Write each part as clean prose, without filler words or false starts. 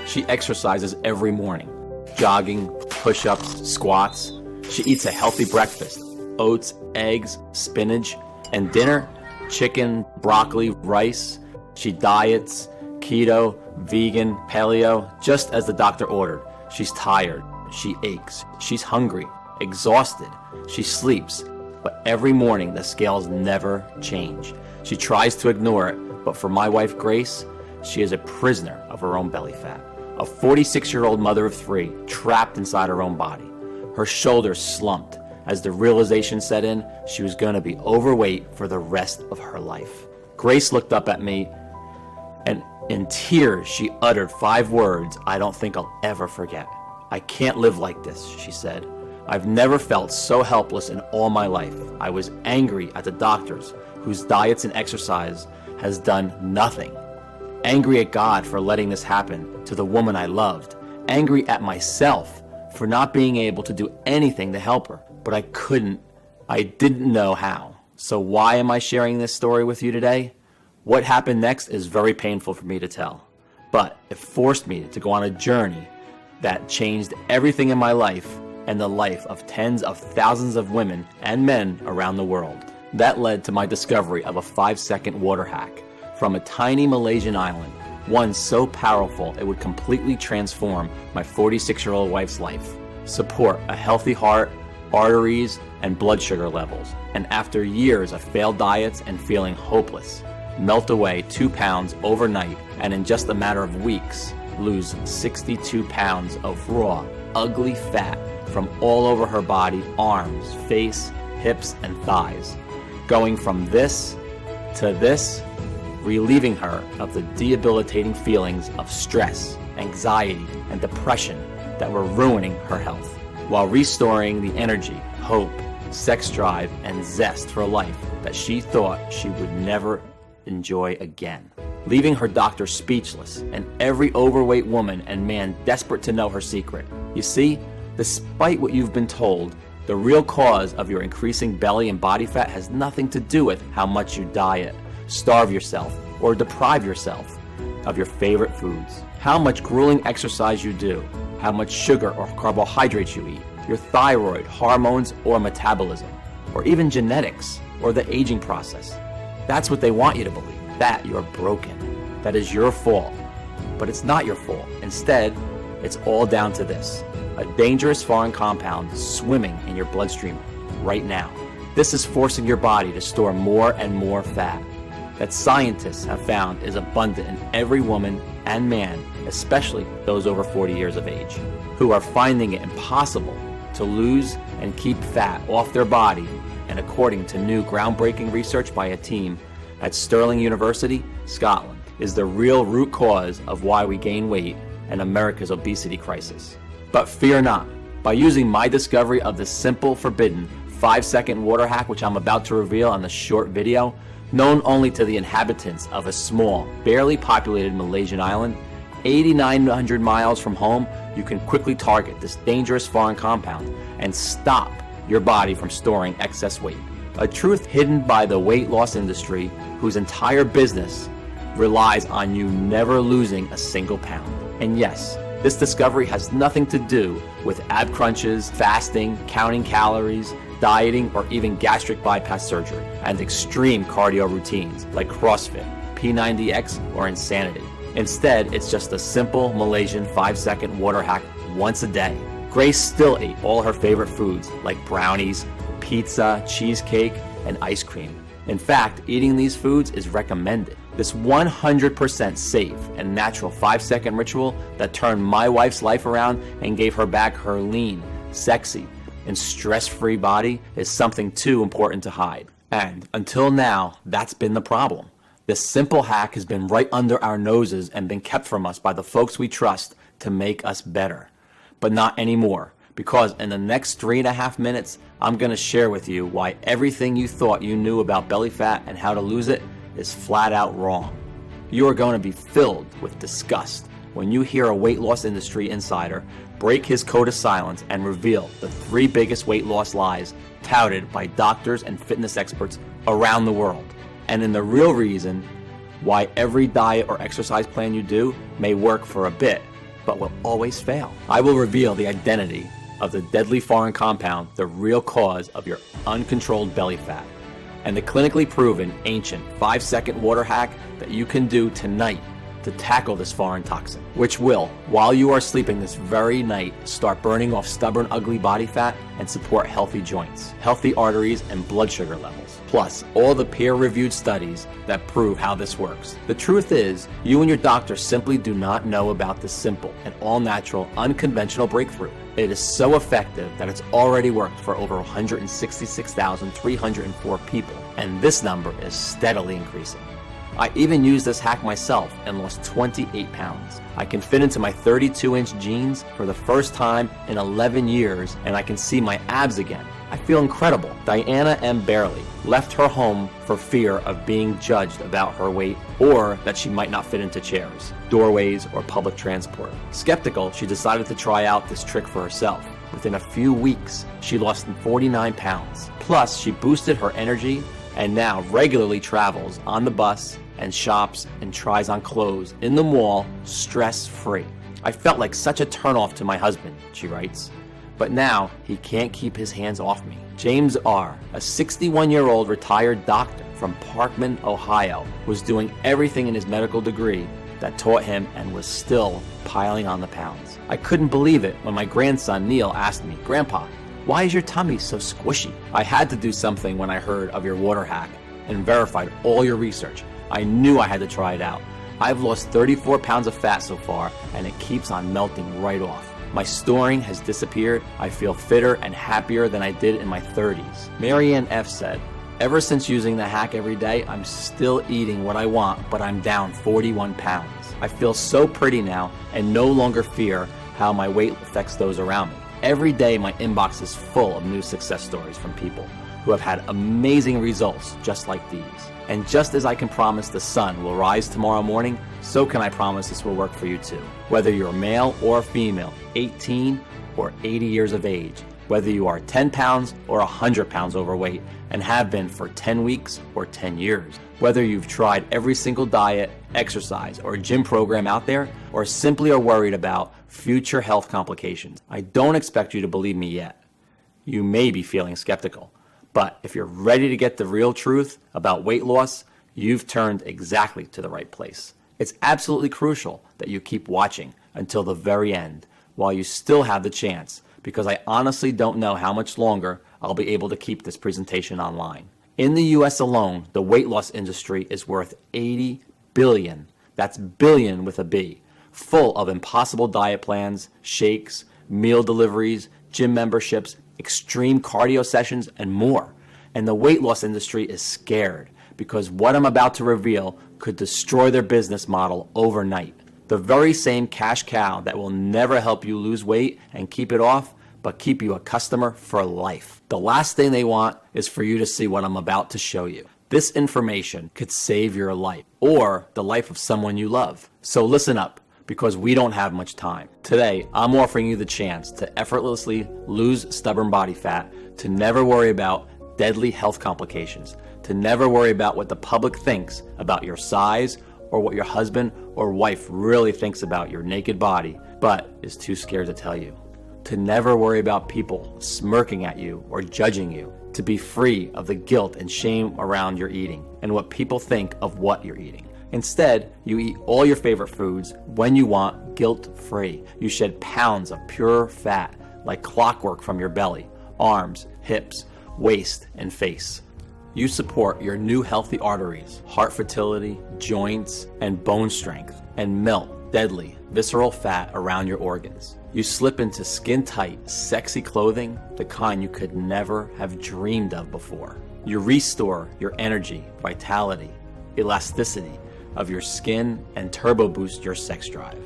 She exercises every morning, jogging, push-ups, squats. She eats a healthy breakfast, oats, eggs, spinach, and dinner, chicken, broccoli, rice. She diets, keto, vegan, paleo, just as the doctor ordered. She's tired, she aches, she's hungry, exhausted, she sleeps, but every morning the scales never change. She tries to ignore it, but for my wife Grace, she is a prisoner of her own belly fat. A 46-year-old mother of 3, trapped inside her own body. Her shoulders slumped as the realization set in she was going to be overweight for the rest of her life. Grace looked up at me, and in tears she uttered 5 words I don't think I'll ever forget. "I can't live like this," she said. "I've never felt so helpless in all my life. I was angry at the doctors, whose diets and exercise has done nothing. Angry at God for letting this happen to the woman I loved. Angry at myself for not being able to do anything to help her. But I didn't know how. So why am I sharing this story with you today? What happened next is very painful for me to tell. But it forced me to go on a journey that changed everything in my life and the life of tens of thousands of women and men around the world. That led to my discovery of a 5-second water hack from a tiny Malaysian island, one so powerful it would completely transform my 46-year-old wife's life, support a healthy heart, arteries, and blood sugar levels, and after years of failed diets and feeling hopeless, melt away 2 pounds overnight, and in just a matter of weeks, lose 62 pounds of raw, ugly fat from all over her body, arms, face, hips, and thighs. Going from this to this, relieving her of the debilitating feelings of stress, anxiety, and depression that were ruining her health, while restoring the energy, hope, sex drive, and zest for life that she thought she would never enjoy again. Leaving her doctor speechless and every overweight woman and man desperate to know her secret. You see, despite what you've been told, the real cause of your increasing belly and body fat has nothing to do with how much you diet, starve yourself, or deprive yourself of your favorite foods, how much grueling exercise you do, how much sugar or carbohydrates you eat, your thyroid, hormones, or metabolism, or even genetics, or the aging process. That's what they want you to believe, that you're broken, that is your fault. But it's not your fault. Instead, it's all down to this: a dangerous foreign compound swimming in your bloodstream right now. This is forcing your body to store more and more fat that scientists have found is abundant in every woman and man, especially those over 40 years of age, who are finding it impossible to lose and keep fat off their body. And according to new groundbreaking research by a team at Stirling University, Scotland, is the real root cause of why we gain weight and America's obesity crisis. But fear not. By using my discovery of the simple, forbidden 5-second water hack, which I'm about to reveal on the short video, known only to the inhabitants of a small, barely populated Malaysian island, 8,900 miles from home, you can quickly target this dangerous foreign compound and stop your body from storing excess weight. A truth hidden by the weight loss industry, whose entire business relies on you never losing a single pound. And yes, this discovery has nothing to do with ab crunches, fasting, counting calories, dieting, or even gastric bypass surgery, and extreme cardio routines like CrossFit, P90X, or Insanity. Instead, it's just a simple Malaysian 5-second water hack once a day. Grace still ate all her favorite foods like brownies, pizza, cheesecake, and ice cream. In fact, eating these foods is recommended. This 100% safe and natural 5-second ritual that turned my wife's life around and gave her back her lean, sexy, and stress-free body is something too important to hide. And until now, that's been the problem. This simple hack has been right under our noses and been kept from us by the folks we trust to make us better. But not anymore, because in the next 3.5 minutes, I'm going to share with you why everything you thought you knew about belly fat and how to lose it is flat out wrong. You are going to be filled with disgust when you hear a weight loss industry insider break his code of silence and reveal the 3 biggest weight loss lies touted by doctors and fitness experts around the world. And in the real reason why every diet or exercise plan you do may work for a bit, but will always fail. I will reveal the identity of the deadly foreign compound, the real cause of your uncontrolled belly fat, and the clinically proven ancient 5-second water hack that you can do tonight to tackle this foreign toxin, which will, while you are sleeping this very night, start burning off stubborn, ugly body fat and support healthy joints, healthy arteries, and blood sugar levels. Plus, all the peer-reviewed studies that prove how this works. The truth is, you and your doctor simply do not know about this simple and all-natural, unconventional breakthrough. It is so effective that it's already worked for over 166,304 people, and this number is steadily increasing. I even used this hack myself and lost 28 pounds. I can fit into my 32-inch jeans for the first time in 11 years, and I can see my abs again. I feel incredible. Diana M. Barely left her home for fear of being judged about her weight or that she might not fit into chairs, doorways, or public transport. Skeptical, she decided to try out this trick for herself. Within a few weeks, she lost 49 pounds. Plus, she boosted her energy and now regularly travels on the bus and shops and tries on clothes in the mall stress-free. I felt like such a turnoff to my husband, she writes, but now he can't keep his hands off me. James R., a 61-year-old retired doctor from Parkman, Ohio, was doing everything in his medical degree that taught him and was still piling on the pounds. I couldn't believe it when my grandson Neil asked me, "Grandpa, why is your tummy so squishy?" I had to do something when I heard of your water hack and verified all your research. I knew I had to try it out. I've lost 34 pounds of fat so far, and it keeps on melting right off. My storing has disappeared. I feel fitter and happier than I did in my 30s. Marianne F. said, "Ever since using the hack every day, I'm still eating what I want, but I'm down 41 pounds. I feel so pretty now and no longer fear how my weight affects those around me. Every day my inbox is full of new success stories from people who have had amazing results just like these. And just as I can promise the sun will rise tomorrow morning, so can I promise this will work for you too. Whether you're male or female, 18 or 80 years of age, whether you are 10 pounds or 100 pounds overweight and have been for 10 weeks or 10 years, whether you've tried every single diet, exercise, or gym program out there, or simply are worried about future health complications. I don't expect you to believe me yet. You may be feeling skeptical. But if you're ready to get the real truth about weight loss, you've turned exactly to the right place. It's absolutely crucial that you keep watching until the very end while you still have the chance, because I honestly don't know how much longer I'll be able to keep this presentation online. In the US alone, the weight loss industry is worth $80 billion. That's billion with a B, full of impossible diet plans, shakes, meal deliveries, gym memberships, extreme cardio sessions, and more. And the weight loss industry is scared because what I'm about to reveal could destroy their business model overnight. The very same cash cow that will never help you lose weight and keep it off, but keep you a customer for life. The last thing they want is for you to see what I'm about to show you. This information could save your life or the life of someone you love. So listen up, because we don't have much time. Today, I'm offering you the chance to effortlessly lose stubborn body fat, to never worry about deadly health complications, to never worry about what the public thinks about your size or what your husband or wife really thinks about your naked body, but is too scared to tell you, to never worry about people smirking at you or judging you, to be free of the guilt and shame around your eating and what people think of what you're eating. Instead, you eat all your favorite foods when you want, guilt-free. You shed pounds of pure fat like clockwork from your belly, arms, hips, waist, and face. You support your new healthy arteries, heart fertility, joints, and bone strength, and melt deadly, visceral fat around your organs. You slip into skin-tight, sexy clothing, the kind you could never have dreamed of before. You restore your energy, vitality, elasticity of your skin, and turbo boost your sex drive.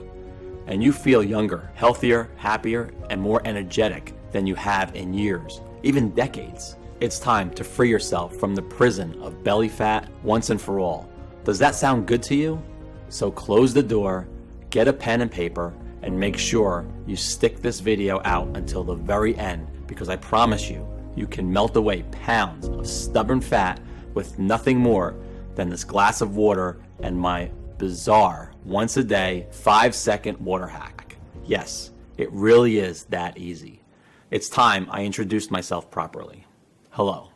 And you feel younger, healthier, happier, and more energetic than you have in years, even decades. It's time to free yourself from the prison of belly fat once and for all. Does that sound good to you? So close the door, get a pen and paper, and make sure you stick this video out until the very end, because I promise you, you can melt away pounds of stubborn fat with nothing more than this glass of water and my bizarre once a day 5-second water hack. Yes, it really is that easy. It's time I introduced myself properly. Hello,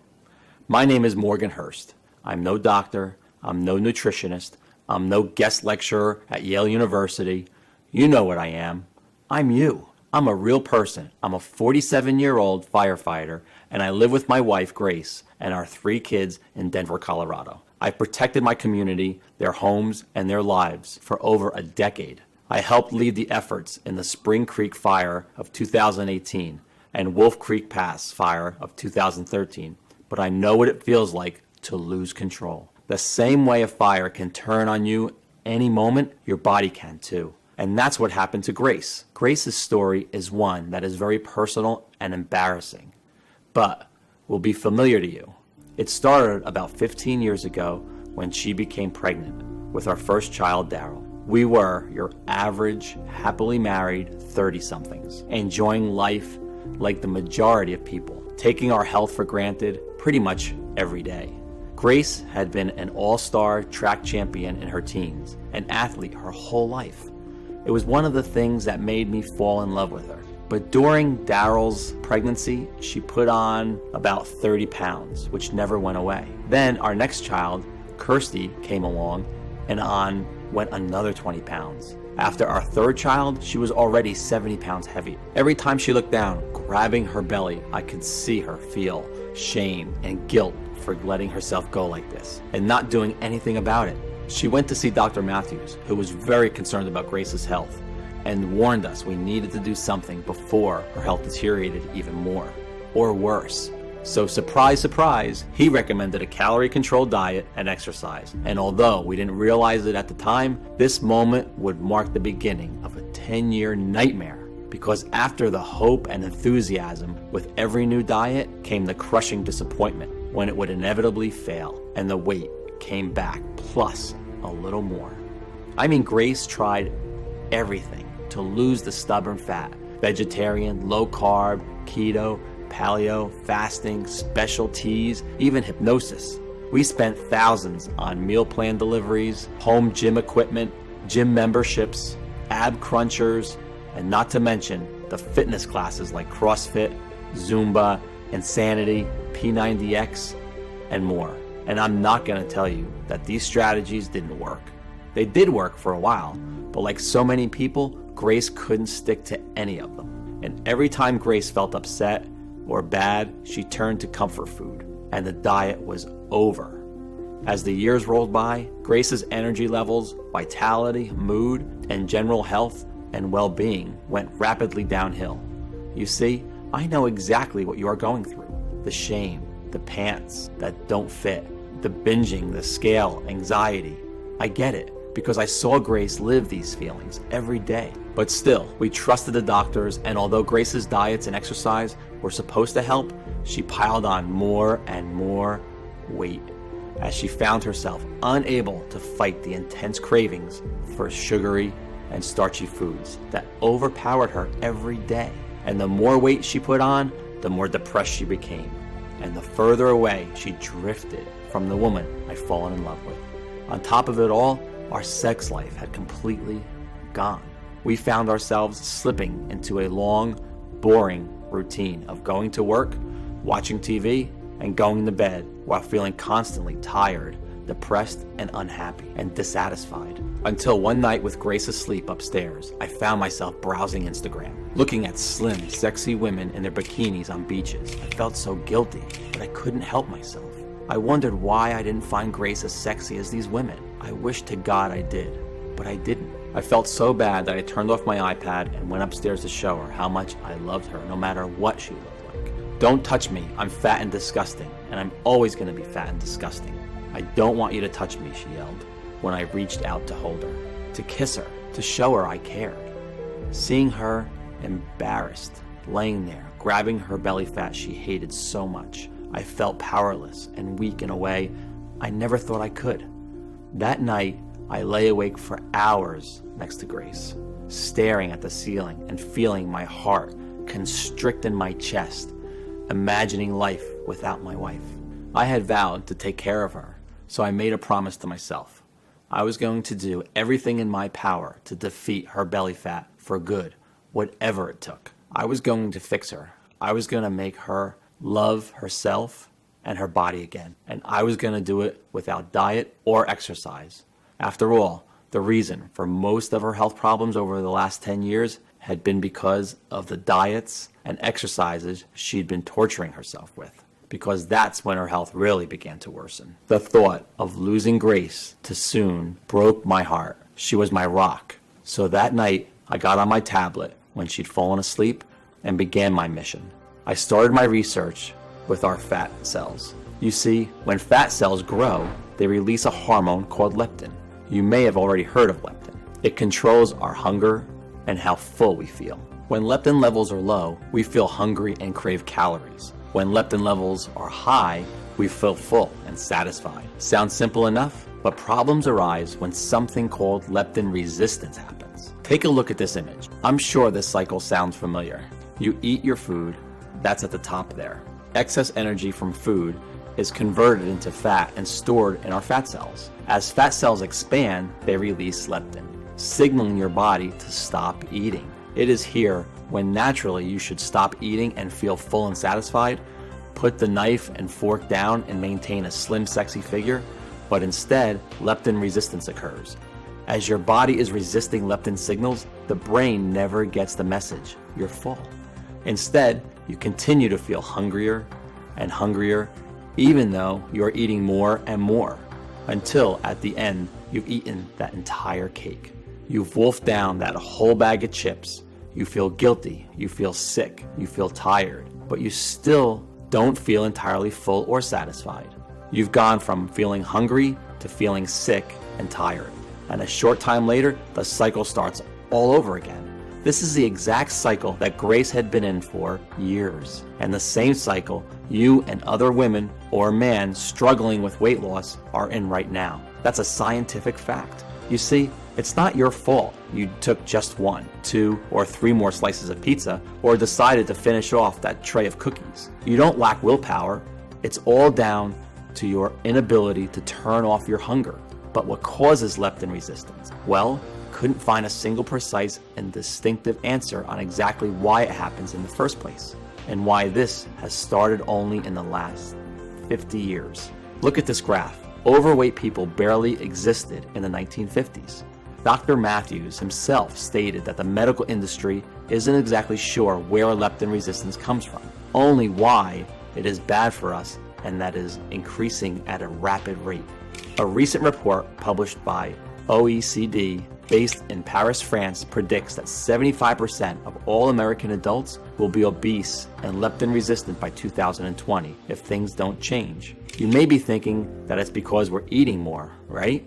my name is Morgan Hurst. I'm no doctor, I'm no nutritionist, I'm no guest lecturer at Yale University. You know what I am. I'm you. I'm a real person. I'm a 47-year-old firefighter, and I live with my wife, Grace, and our 3 kids in Denver, Colorado. I've protected my community, their homes, and their lives for over a decade. I helped lead the efforts in the Spring Creek Fire of 2018 and Wolf Creek Pass Fire of 2013, but I know what it feels like to lose control. The same way a fire can turn on you any moment, your body can too. And that's what happened to Grace. Grace's story is one that is very personal and embarrassing, but will be familiar to you. It started about 15 years ago when she became pregnant with our first child, Daryl. We were your average, happily married 30-somethings, enjoying life like the majority of people, taking our health for granted pretty much every day. Grace had been an all-star track champion in her teens, an athlete her whole life. It was one of the things that made me fall in love with her. But during Daryl's pregnancy, she put on about 30 pounds, which never went away. Then our next child, Kirsty, came along, and on went another 20 pounds. After our third child, she was already 70 pounds heavier. Every time she looked down, grabbing her belly, I could see her feel shame and guilt for letting herself go like this and not doing anything about it. She went to see Dr. Matthews, who was very concerned about Grace's health, and warned us we needed to do something before her health deteriorated even more, or worse. So surprise, surprise, he recommended a calorie-controlled diet and exercise. And although we didn't realize it at the time, this moment would mark the beginning of a 10-year nightmare. Because after the hope and enthusiasm with every new diet came the crushing disappointment when it would inevitably fail, and the weight came back, plus a little more. I mean, Grace tried everything to lose the stubborn fat. Vegetarian, low carb, keto, paleo, fasting, special teas, even hypnosis. We spent thousands on meal plan deliveries, home gym equipment, gym memberships, ab crunchers, and not to mention the fitness classes like CrossFit, Zumba, Insanity, P90X, and more. And I'm not going to tell you that these strategies didn't work. They did work for a while, but like so many people, Grace couldn't stick to any of them. And every time Grace felt upset or bad, she turned to comfort food, and the diet was over. As the years rolled by, Grace's energy levels, vitality, mood, and general health and well-being went rapidly downhill. You see, I know exactly what you are going through. The shame, the pants that don't fit, the binging, the scale, anxiety. I get it, because I saw Grace live these feelings every day. But still, we trusted the doctors, and although Grace's diets and exercise were supposed to help, she piled on more and more weight as she found herself unable to fight the intense cravings for sugary and starchy foods that overpowered her every day. And the more weight she put on, the more depressed she became, and the further away she drifted from the woman I'd fallen in love with. On top of it all, our sex life had completely gone. We found ourselves slipping into a long, boring routine of going to work, watching TV, and going to bed while feeling constantly tired, depressed, and unhappy, and dissatisfied. Until one night with Grace asleep upstairs, I found myself browsing Instagram, looking at slim, sexy women in their bikinis on beaches. I felt so guilty, but I couldn't help myself. I wondered why I didn't find Grace as sexy as these women. I wished to God I did, but I didn't. I felt so bad that I turned off my iPad and went upstairs to show her how much I loved her, no matter what she looked like. Don't touch me, I'm fat and disgusting, and I'm always going to be fat and disgusting. I don't want you to touch me, she yelled, when I reached out to hold her, to kiss her, to show her I cared. Seeing her embarrassed, laying there, grabbing her belly fat she hated so much, I felt powerless and weak in a way I never thought I could. That night, I lay awake for hours next to Grace, staring at the ceiling and feeling my heart constrict in my chest, imagining life without my wife. I had vowed to take care of her, So I made a promise to myself. I was going to do everything in my power to defeat her belly fat for good, whatever it took. I was going to fix her. I was going to make her love herself and her body again. And I was going to do it without diet or exercise. After all, the reason for most of her health problems over the last 10 years had been because of the diets and exercises she'd been torturing herself with. Because that's when her health really began to worsen. The thought of losing Grace too soon broke my heart. She was my rock. So that night, I got on my tablet when she'd fallen asleep and began my mission. I started my research with our fat cells. You see, when fat cells grow, they release a hormone called leptin. You may have already heard of leptin. It controls our hunger and how full we feel. When leptin levels are low, we feel hungry and crave calories. When leptin levels are high, we feel full and satisfied. Sounds simple enough, but problems arise when something called leptin resistance happens. Take a look at this image. I'm sure this cycle sounds familiar. You eat your food, that's at the top there. Excess energy from food is converted into fat and stored in our fat cells. As fat cells expand, they release leptin, signaling your body to stop eating. It is here when naturally you should stop eating and feel full and satisfied, put the knife and fork down and maintain a slim, sexy figure, but instead, leptin resistance occurs. As your body is resisting leptin signals, the brain never gets the message, you're full. Instead, you continue to feel hungrier and hungrier, even though you're eating more and more, until at the end, you've eaten that entire cake. You've wolfed down that whole bag of chips. You feel guilty, you feel sick, you feel tired, but you still don't feel entirely full or satisfied. You've gone from feeling hungry to feeling sick and tired. And a short time later, the cycle starts all over again. This is the exact cycle that Grace had been in for years. And the same cycle you and other women or men struggling with weight loss are in right now. That's a scientific fact. You see, it's not your fault you took just 1, 2, or 3 more slices of pizza or decided to finish off that tray of cookies. You don't lack willpower. It's all down to your inability to turn off your hunger. But what causes leptin resistance? Well, couldn't find a single precise and distinctive answer on exactly why it happens in the first place, and why this has started only in the last 50 years. Look at this graph. Overweight people barely existed in the 1950s. Dr. Matthews himself stated that the medical industry isn't exactly sure where leptin resistance comes from, only why it is bad for us and that is increasing at a rapid rate. A recent report published by OECD based in Paris, France, predicts that 75% of all American adults will be obese and leptin resistant by 2020 if things don't change. You may be thinking that it's because we're eating more, right?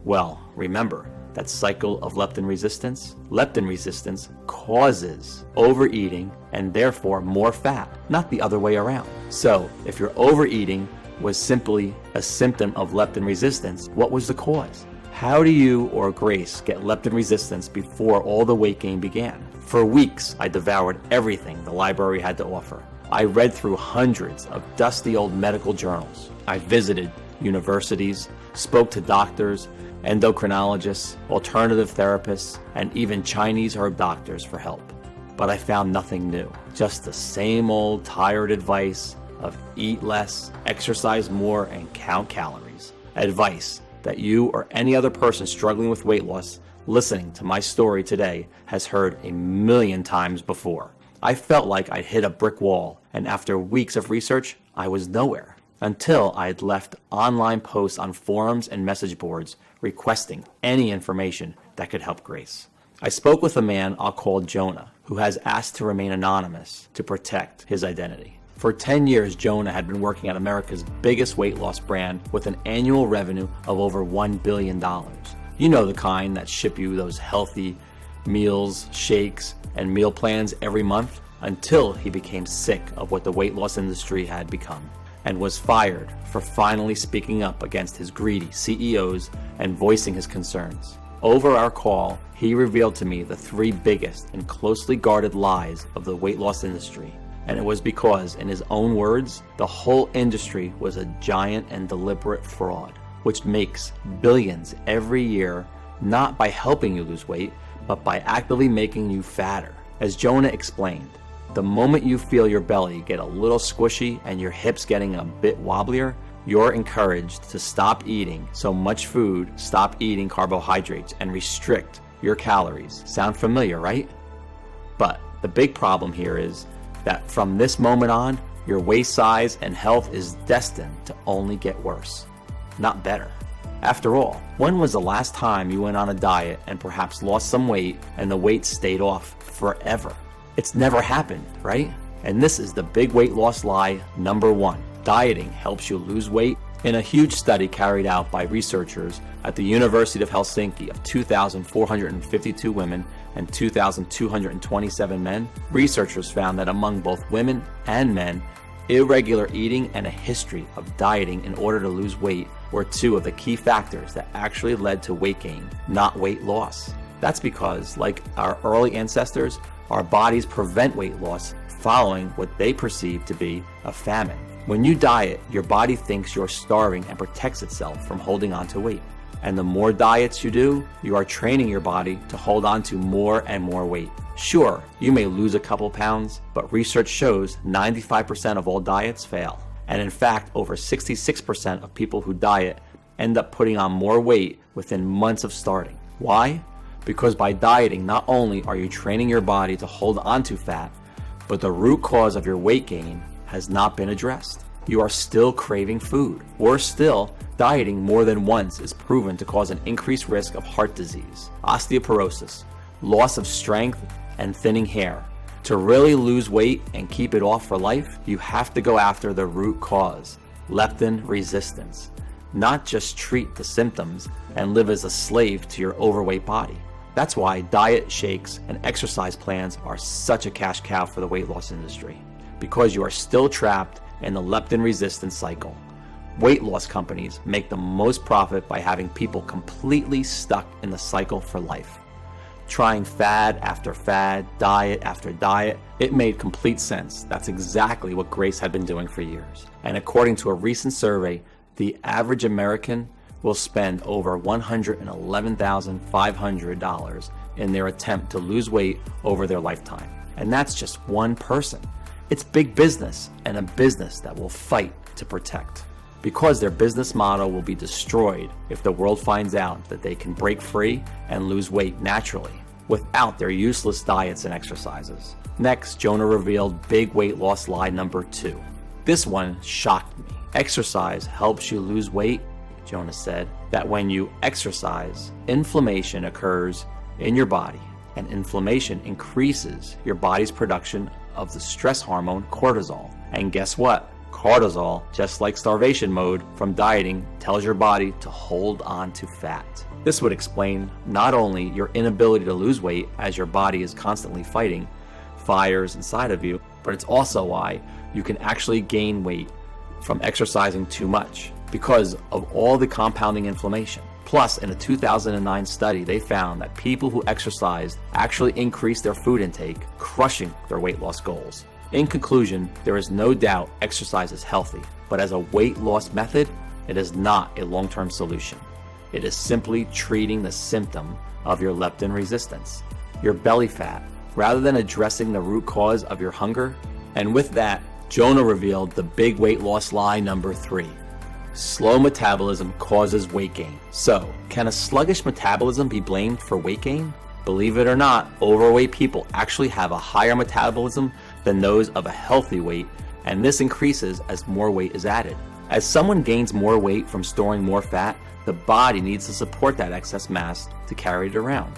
Well, remember that cycle of leptin resistance? Leptin resistance causes overeating and therefore more fat, not the other way around. So if your overeating was simply a symptom of leptin resistance, what was the cause? How do you or Grace get leptin resistance before all the weight gain began? For weeks, I devoured everything the library had to offer. I read through hundreds of dusty old medical journals. I visited universities, spoke to doctors, endocrinologists, alternative therapists, and even Chinese herb doctors for help. But I found nothing new. Just the same old tired advice of eat less, exercise more, and count calories. Advice that you or any other person struggling with weight loss listening to my story today has heard a million times before. I felt like I'd hit a brick wall, and after weeks of research, I was nowhere. Until I had left online posts on forums and message boards requesting any information that could help Grace. I spoke with a man I'll call Jonah, who has asked to remain anonymous to protect his identity. For 10 years, Jonah had been working at America's biggest weight loss brand with an annual revenue of over $1 billion. You know the kind that ship you those healthy meals, shakes, and meal plans every month, until he became sick of what the weight loss industry had become and was fired for finally speaking up against his greedy CEOs and voicing his concerns. Over our call, he revealed to me the 3 biggest and closely guarded lies of the weight loss industry. And it was because, in his own words, the whole industry was a giant and deliberate fraud. which makes billions every year, not by helping you lose weight, but by actively making you fatter. As Jonah explained, the moment you feel your belly get a little squishy and your hips getting a bit wobblier, you're encouraged to stop eating so much food, stop eating carbohydrates, and restrict your calories. Sound familiar, right? But the big problem here is that from this moment on, your waist size and health is destined to only get worse, not better. After all, when was the last time you went on a diet and perhaps lost some weight and the weight stayed off forever? It's never happened, right? And this is the big weight loss lie number 1. Dieting helps you lose weight. In a huge study carried out by researchers at the University of Helsinki of 2,452 women and 2,227 men, researchers found that among both women and men, irregular eating and a history of dieting in order to lose weight were 2 of the key factors that actually led to weight gain, not weight loss. That's because, like our early ancestors, our bodies prevent weight loss following what they perceive to be a famine. When you diet, your body thinks you're starving and protects itself from holding on to weight. And the more diets you do, you are training your body to hold on to more and more weight. Sure, you may lose a couple pounds, but research shows 95% of all diets fail. And in fact, over 66% of people who diet end up putting on more weight within months of starting. Why? Because by dieting, not only are you training your body to hold on to fat, but the root cause of your weight gain has not been addressed. You are still craving food. Worse still, dieting more than once is proven to cause an increased risk of heart disease, osteoporosis, loss of strength, and thinning hair. To really lose weight and keep it off for life, you have to go after the root cause, leptin resistance, not just treat the symptoms and live as a slave to your overweight body. That's why diet shakes and exercise plans are such a cash cow for the weight loss industry, because you are still trapped in the leptin resistance cycle. Weight loss companies make the most profit by having people completely stuck in the cycle for life. Trying fad after fad, diet after diet, it made complete sense. That's exactly what Grace had been doing for years. And according to a recent survey, the average American will spend over $111,500 in their attempt to lose weight over their lifetime. And that's just one person. It's big business, and a business that will fight to protect. Because their business model will be destroyed if the world finds out that they can break free and lose weight naturally without their useless diets and exercises. Next, Jonah revealed big weight loss lie number 2. This one shocked me. Exercise helps you lose weight. Jonah said that when you exercise, inflammation occurs in your body, and inflammation increases your body's production of the stress hormone cortisol. And guess what? Cortisol, just like starvation mode from dieting, tells your body to hold on to fat. This would explain not only your inability to lose weight as your body is constantly fighting fires inside of you, but it's also why you can actually gain weight from exercising too much because of all the compounding inflammation. Plus, in a 2009 study, they found that people who exercised actually increased their food intake, crushing their weight loss goals. In conclusion, there is no doubt exercise is healthy, but as a weight loss method, it is not a long-term solution. It is simply treating the symptom of your leptin resistance, your belly fat, rather than addressing the root cause of your hunger. And with that, Jonah revealed the big weight loss lie number 3. Slow metabolism causes weight gain. So, can a sluggish metabolism be blamed for weight gain? Believe it or not, overweight people actually have a higher metabolism than those of a healthy weight, and this increases as more weight is added. As someone gains more weight from storing more fat, the body needs to support that excess mass to carry it around.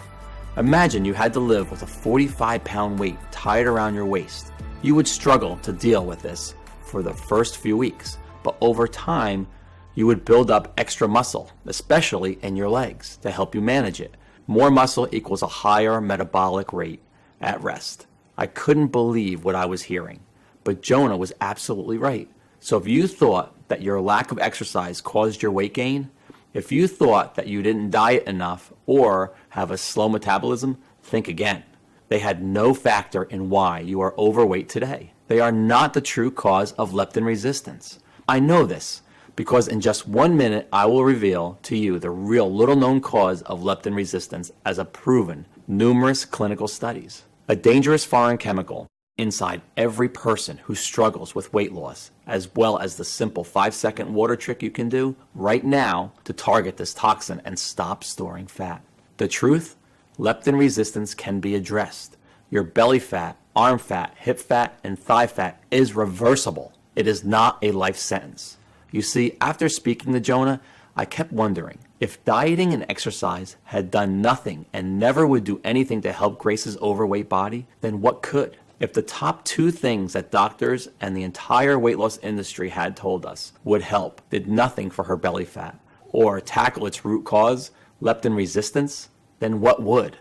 Imagine you had to live with a 45-pound weight tied around your waist. You would struggle to deal with this for the first few weeks, but over time, you would build up extra muscle, especially in your legs, to help you manage it. More muscle equals a higher metabolic rate at rest. I couldn't believe what I was hearing, but Jonah was absolutely right. So if you thought that your lack of exercise caused your weight gain, if you thought that you didn't diet enough or have a slow metabolism, think again. They had no factor in why you are overweight today. They are not the true cause of leptin resistance. I know this because in just 1 minute I will reveal to you the real little-known cause of leptin resistance as a proven numerous clinical studies. A dangerous foreign chemical inside every person who struggles with weight loss, as well as the simple 5-second water trick you can do right now to target this toxin and stop storing fat. The truth? Leptin resistance can be addressed. Your belly fat, arm fat, hip fat, and thigh fat is reversible. It is not a life sentence. You see, after speaking to Jonah, I kept wondering, if dieting and exercise had done nothing and never would do anything to help Grace's overweight body, then what could? If the top 2 things that doctors and the entire weight loss industry had told us would help did nothing for her belly fat or tackle its root cause, leptin resistance, then what would?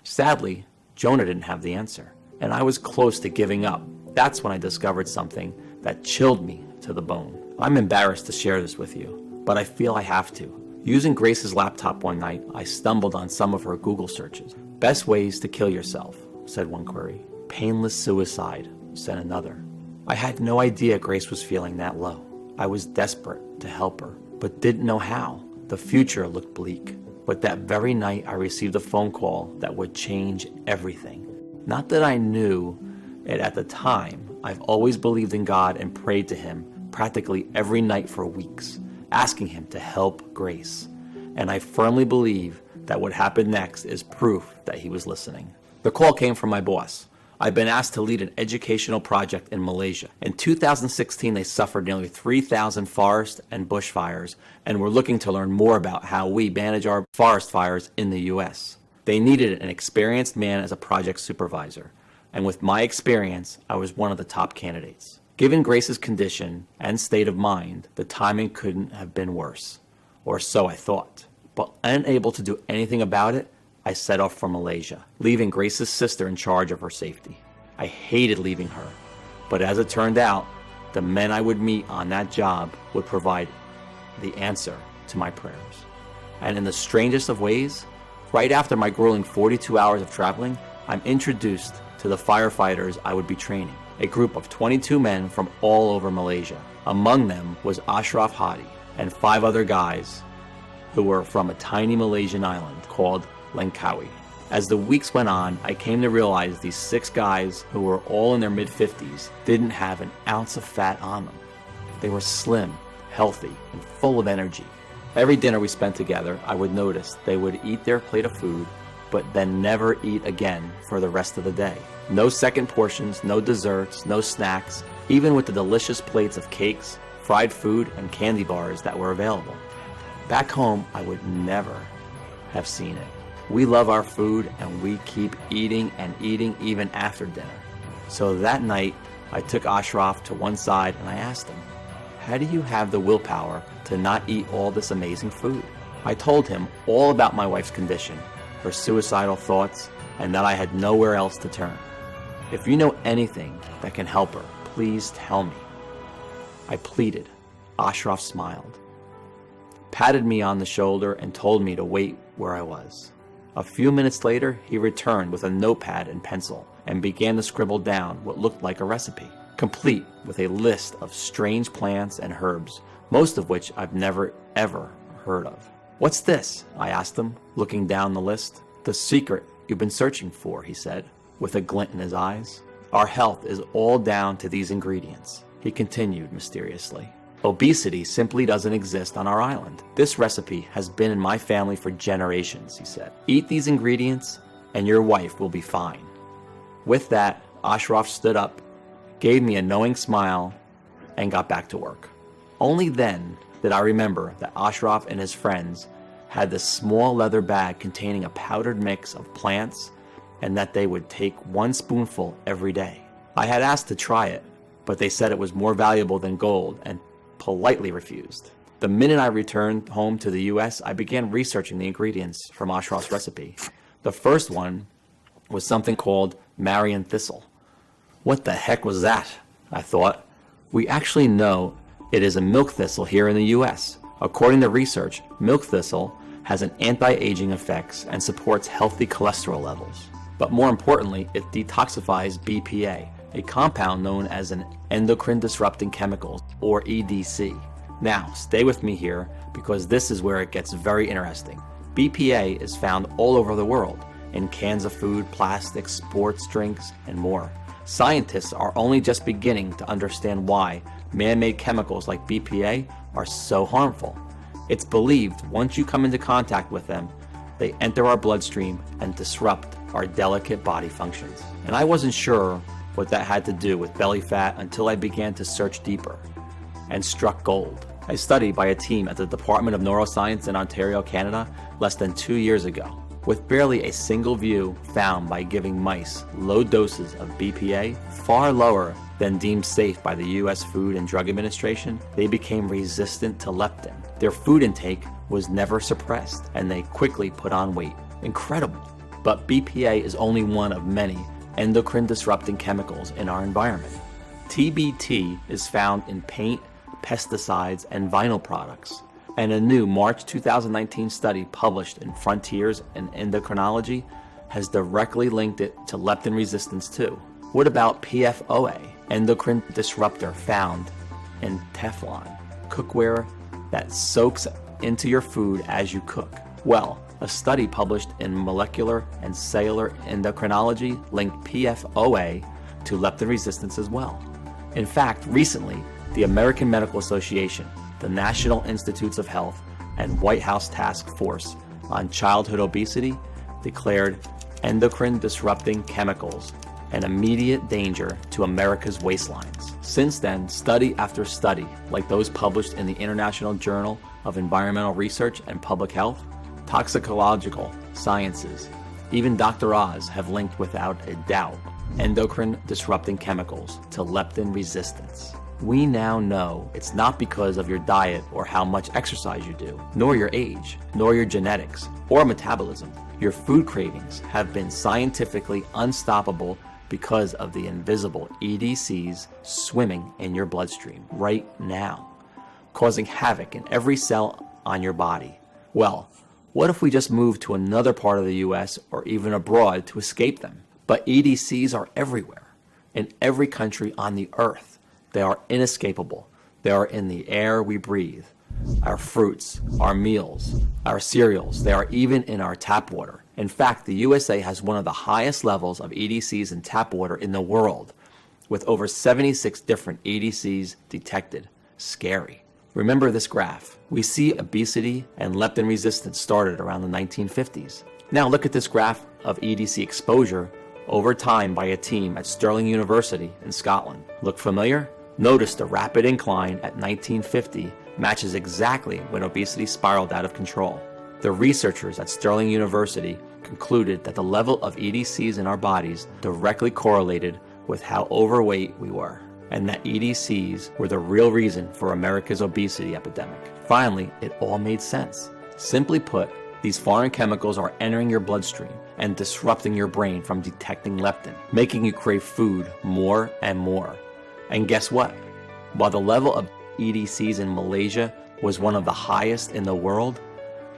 Sadly, Jonah didn't have the answer, and I was close to giving up. That's when I discovered something that chilled me to the bone. I'm embarrassed to share this with you, but I feel I have to. Using Grace's laptop one night, I stumbled on some of her Google searches. Best ways to kill yourself, said one query. Painless suicide, said another. I had no idea Grace was feeling that low. I was desperate to help her, but didn't know how. The future looked bleak. But that very night, I received a phone call that would change everything. Not that I knew it at the time. I've always believed in God and prayed to Him practically every night for weeks, asking Him to help Grace. And I firmly believe that what happened next is proof that He was listening. The call came from my boss. I've been asked to lead an educational project in Malaysia. In 2016, they suffered nearly 3,000 forest and bushfires and were looking to learn more about how we manage our forest fires in the U.S. They needed an experienced man as a project supervisor, and with my experience, I was one of the top candidates. Given Grace's condition and state of mind, the timing couldn't have been worse, or so I thought. But unable to do anything about it, I set off for Malaysia, leaving Grace's sister in charge of her safety. I hated leaving her, but as it turned out, the men I would meet on that job would provide the answer to my prayers. And in the strangest of ways, right after my grueling 42 hours of traveling, I'm introduced to the firefighters I would be training, a group of 22 men from all over Malaysia. Among them was Ashraf Hadi and 5 other guys who were from a tiny Malaysian island called Langkawi. As the weeks went on, I came to realize these 6 guys, who were all in their mid-50s, didn't have an ounce of fat on them. They were slim, healthy, and full of energy. Every dinner we spent together, I would notice they would eat their plate of food, but then never eat again for the rest of the day. No second portions, no desserts, no snacks, even with the delicious plates of cakes, fried food, and candy bars that were available. Back home, I would never have seen it. We love our food and we keep eating and eating even after dinner. So that night, I took Ashraf to one side and I asked him, how do you have the willpower to not eat all this amazing food? I told him all about my wife's condition, her suicidal thoughts, and that I had nowhere else to turn. If you know anything that can help her, please tell me. I pleaded. Ashraf smiled, patted me on the shoulder, and told me to wait where I was. A few minutes later, he returned with a notepad and pencil and began to scribble down what looked like a recipe, complete with a list of strange plants and herbs, most of which I've never ever heard of. What's this? I asked him, looking down the list. The secret you've been searching for, he said, with a glint in his eyes. Our health is all down to these ingredients, he continued mysteriously. Obesity simply doesn't exist on our island. This recipe has been in my family for generations, he said. Eat these ingredients and your wife will be fine. With that, Ashraf stood up, gave me a knowing smile, and got back to work. Only then did I remember that Ashraf and his friends had this small leather bag containing a powdered mix of plants and that they would take 1 spoonful every day. I had asked to try it, but they said it was more valuable than gold and politely refused. The minute I returned home to the US, I began researching the ingredients from Ashraf's recipe. The first one was something called Marian thistle. What the heck was that? I thought. We actually know it is a milk thistle here in the US. According to research, milk thistle has an anti-aging effects and supports healthy cholesterol levels. But more importantly, it detoxifies BPA, a compound known as an endocrine disrupting chemical, or EDC. Now, stay with me here because this is where it gets very interesting. BPA is found all over the world, in cans of food, plastics, sports drinks, and more. Scientists are only just beginning to understand why man-made chemicals like BPA are so harmful. It's believed once you come into contact with them, they enter our bloodstream and disrupt our delicate body functions. And I wasn't sure what that had to do with belly fat until I began to search deeper and struck gold. A study by a team at the Department of Neuroscience in Ontario, Canada, less than 2 years ago, with barely a single view found by giving mice low doses of BPA, far lower than deemed safe by the U.S. Food and Drug Administration, they became resistant to leptin. Their food intake was never suppressed, and they quickly put on weight. Incredible. But BPA is only one of many endocrine disrupting chemicals in our environment. TBT is found in paint, pesticides, and vinyl products. And a new March 2019 study published in Frontiers in Endocrinology has directly linked it to leptin resistance too. What about PFOA, endocrine disruptor found in Teflon, cookware that soaks into your food as you cook? Well, a study published in Molecular and Cellular Endocrinology linked PFOA to leptin resistance as well. In fact, recently, the American Medical Association, the National Institutes of Health, and White House Task Force on Childhood Obesity declared endocrine disrupting chemicals an immediate danger to America's waistlines. Since then, study after study, like those published in the International Journal of Environmental Research and Public Health, Toxicological Sciences, even Dr. Oz have linked without a doubt endocrine disrupting chemicals to leptin resistance. We now know it's not because of your diet or how much exercise you do, nor your age, nor your genetics, or metabolism. Your food cravings have been scientifically unstoppable because of the invisible EDCs swimming in your bloodstream right now, causing havoc in every cell on your body. Well, what if we just moved to another part of the US or even abroad to escape them? But EDCs are everywhere, in every country on the earth. They are inescapable. They are in the air we breathe, our fruits, our meals, our cereals. They are even in our tap water. In fact, the USA has one of the highest levels of EDCs in tap water in the world, with over 76 different EDCs detected. Scary. Remember this graph. We see obesity and leptin resistance started around the 1950s. Now look at this graph of EDC exposure over time by a team at Stirling University in Scotland. Look familiar? Notice the rapid incline at 1950 matches exactly when obesity spiraled out of control. The researchers at Stirling University concluded that the level of EDCs in our bodies directly correlated with how overweight we were, and that EDCs were the real reason for America's obesity epidemic. Finally, it all made sense. Simply put, these foreign chemicals are entering your bloodstream and disrupting your brain from detecting leptin, making you crave food more and more. And guess what? While the level of EDCs in Malaysia was one of the highest in the world,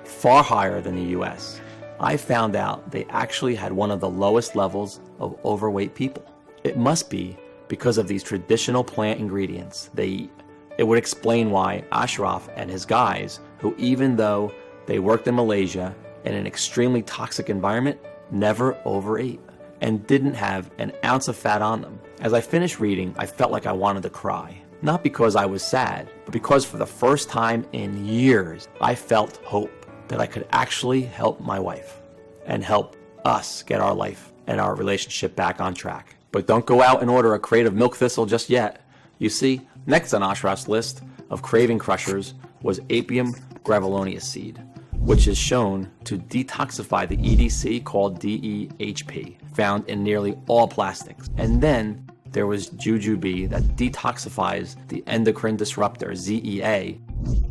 far higher than the US, I found out they actually had one of the lowest levels of overweight people. It must be because of these traditional plant ingredients they eat. It would explain why Ashraf and his guys, who even though they worked in Malaysia in an extremely toxic environment, never overate and didn't have an ounce of fat on them. As I finished reading, I felt like I wanted to cry. Not because I was sad, but because for the first time in years, I felt hope that I could actually help my wife and help us get our life and our relationship back on track. But don't go out and order a crate of milk thistle just yet. You see, next on Ashraf's list of craving crushers was Apium graveolonius seed, which is shown to detoxify the EDC called DEHP, found in nearly all plastics. And then there was jujube that detoxifies the endocrine disruptor ZEA,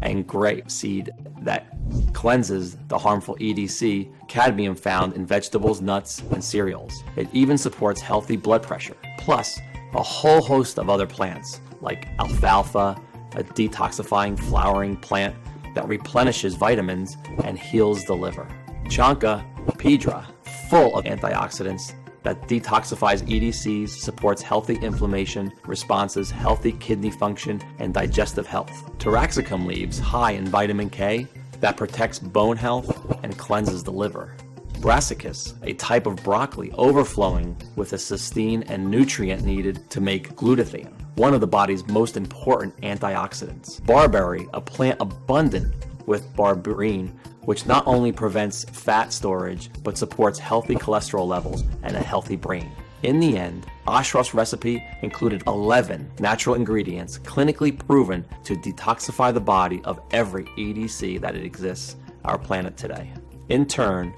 and grape seed that cleanses the harmful EDC cadmium found in vegetables, nuts, and cereals. It even supports healthy blood pressure, plus a whole host of other plants like alfalfa, a detoxifying flowering plant that replenishes vitamins and heals the liver. Chanca pedra, full of antioxidants that detoxifies EDCs, supports healthy inflammation responses, healthy kidney function, and digestive health. Taraxacum leaves, high in vitamin K, that protects bone health and cleanses the liver. Brassicas, a type of broccoli overflowing with a cysteine and nutrient needed to make glutathione, one of the body's most important antioxidants. Barberry, a plant abundant with berberine, which not only prevents fat storage, but supports healthy cholesterol levels and a healthy brain. In the end, Ashraf's recipe included 11 natural ingredients clinically proven to detoxify the body of every EDC that exists on our planet today. In turn,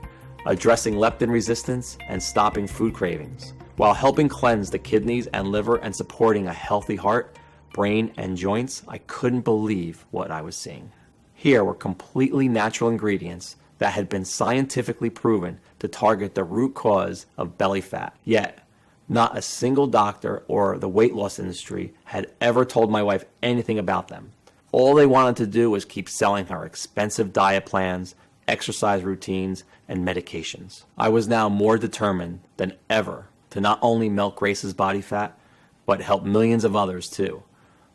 addressing leptin resistance and stopping food cravings, while helping cleanse the kidneys and liver and supporting a healthy heart, brain, and joints. I couldn't believe what I was seeing. Here were completely natural ingredients that had been scientifically proven to target the root cause of belly fat. Yet, not a single doctor or the weight loss industry had ever told my wife anything about them. All they wanted to do was keep selling her expensive diet plans, exercise routines, and medications. I was now more determined than ever to not only melt Grace's body fat, but help millions of others too.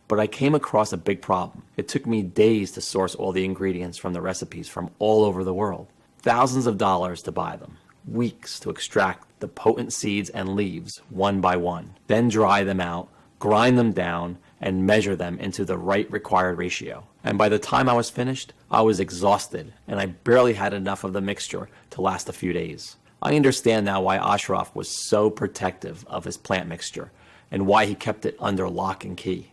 But I came across a big problem. It took me days to source all the ingredients from the recipes from all over the world. Thousands of dollars to buy them. Weeks to extract the potent seeds and leaves one by one. Then dry them out, grind them down, and measure them into the right required ratio. And by the time I was finished, I was exhausted, and I barely had enough of the mixture to last a few days. I understand now why Ashraf was so protective of his plant mixture, and why he kept it under lock and key.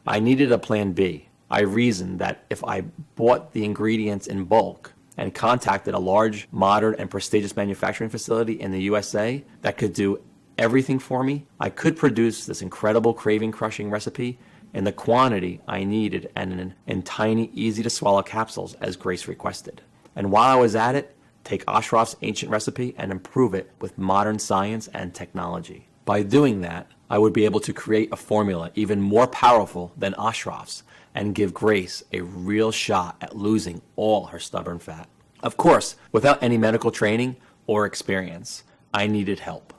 I needed a plan B. I reasoned that if I bought the ingredients in bulk and contacted a large, modern, and prestigious manufacturing facility in the USA that could do everything for me, I could produce this incredible craving-crushing recipe in the quantity I needed and in tiny, easy-to-swallow capsules as Grace requested. And while I was at it, take Ashraf's ancient recipe and improve it with modern science and technology. By doing that, I would be able to create a formula even more powerful than Ashraf's and give Grace a real shot at losing all her stubborn fat. Of course, without any medical training or experience, I needed help.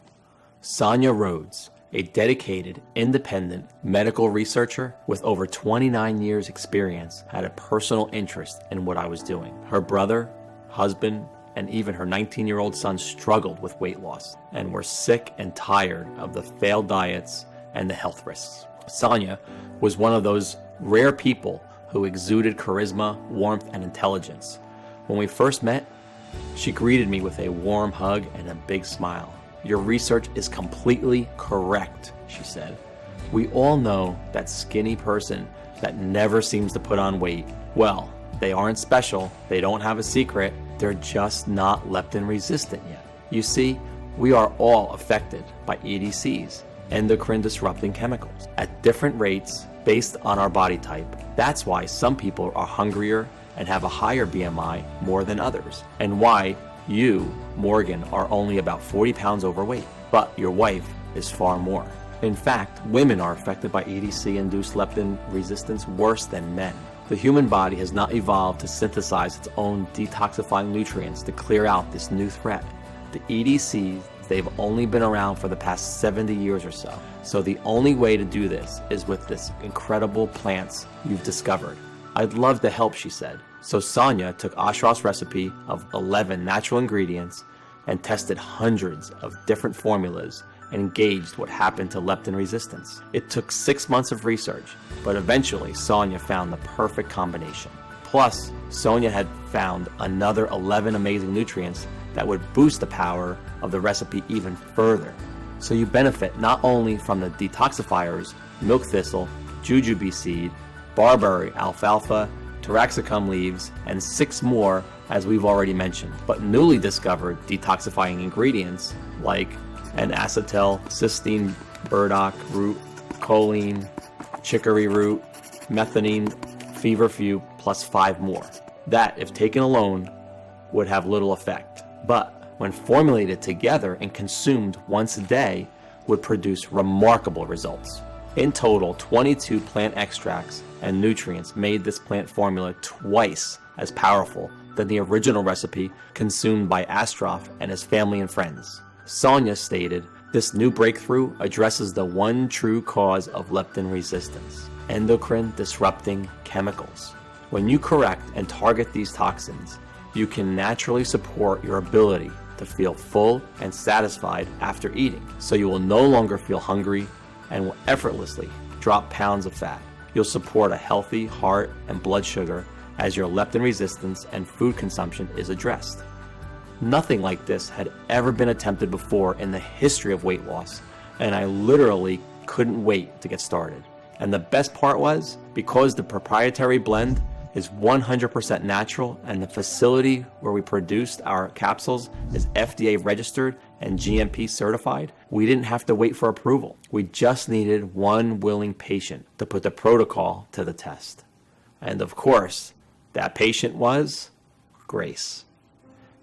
Sonia Rhodes, a dedicated, independent medical researcher with over 29 years experience, had a personal interest in what I was doing. Her brother, husband, and even her 19-year-old son struggled with weight loss and were sick and tired of the failed diets and the health risks. Sonia was one of those rare people who exuded charisma, warmth, and intelligence. When we first met, she greeted me with a warm hug and a big smile. "Your research is completely correct," she said. "We all know that skinny person that never seems to put on weight. Well, they aren't special, they don't have a secret, they're just not leptin resistant yet. You see, we are all affected by EDCs, endocrine disrupting chemicals, at different rates based on our body type. That's why some people are hungrier and have a higher BMI more than others, and why you, Morgan, are only about 40 pounds overweight, but your wife is far more. In fact, women are affected by EDC-induced leptin resistance worse than men. The human body has not evolved to synthesize its own detoxifying nutrients to clear out this new threat. The EDCs, they've only been around for the past 70 years or so. So the only way to do this is with this incredible plants you've discovered. I'd love to help," she said. So Sonia took Ashraf's recipe of 11 natural ingredients and tested hundreds of different formulas and gauged what happened to leptin resistance. It took 6 months of research, but eventually Sonia found the perfect combination. Plus, Sonia had found another 11 amazing nutrients that would boost the power of the recipe even further. So you benefit not only from the detoxifiers, milk thistle, jujube seed, barberry, alfalfa, taraxacum leaves, and 6 more as we've already mentioned, but newly discovered detoxifying ingredients like an acetyl cysteine burdock root, choline, chicory root, methionine, feverfew, plus 5 more. That, if taken alone, would have little effect, but when formulated together and consumed once a day, would produce remarkable results. In total, 22 plant extracts and nutrients made this plant formula twice as powerful than the original recipe consumed by Ashraf and his family and friends. Sonia stated This new breakthrough addresses the one true cause of leptin resistance: endocrine disrupting chemicals. When you correct and target these toxins, you can naturally support your ability to feel full and satisfied after eating, so you will no longer feel hungry and will effortlessly drop pounds of fat. You'll support a healthy heart and blood sugar as your leptin resistance and food consumption is addressed. Nothing like this had ever been attempted before in the history of weight loss, and I literally couldn't wait to get started. And the best part was, because the proprietary blend is 100% natural and the facility where we produced our capsules is FDA registered and GMP certified, we didn't have to wait for approval. We just needed one willing patient to put the protocol to the test. And of course, that patient was Grace.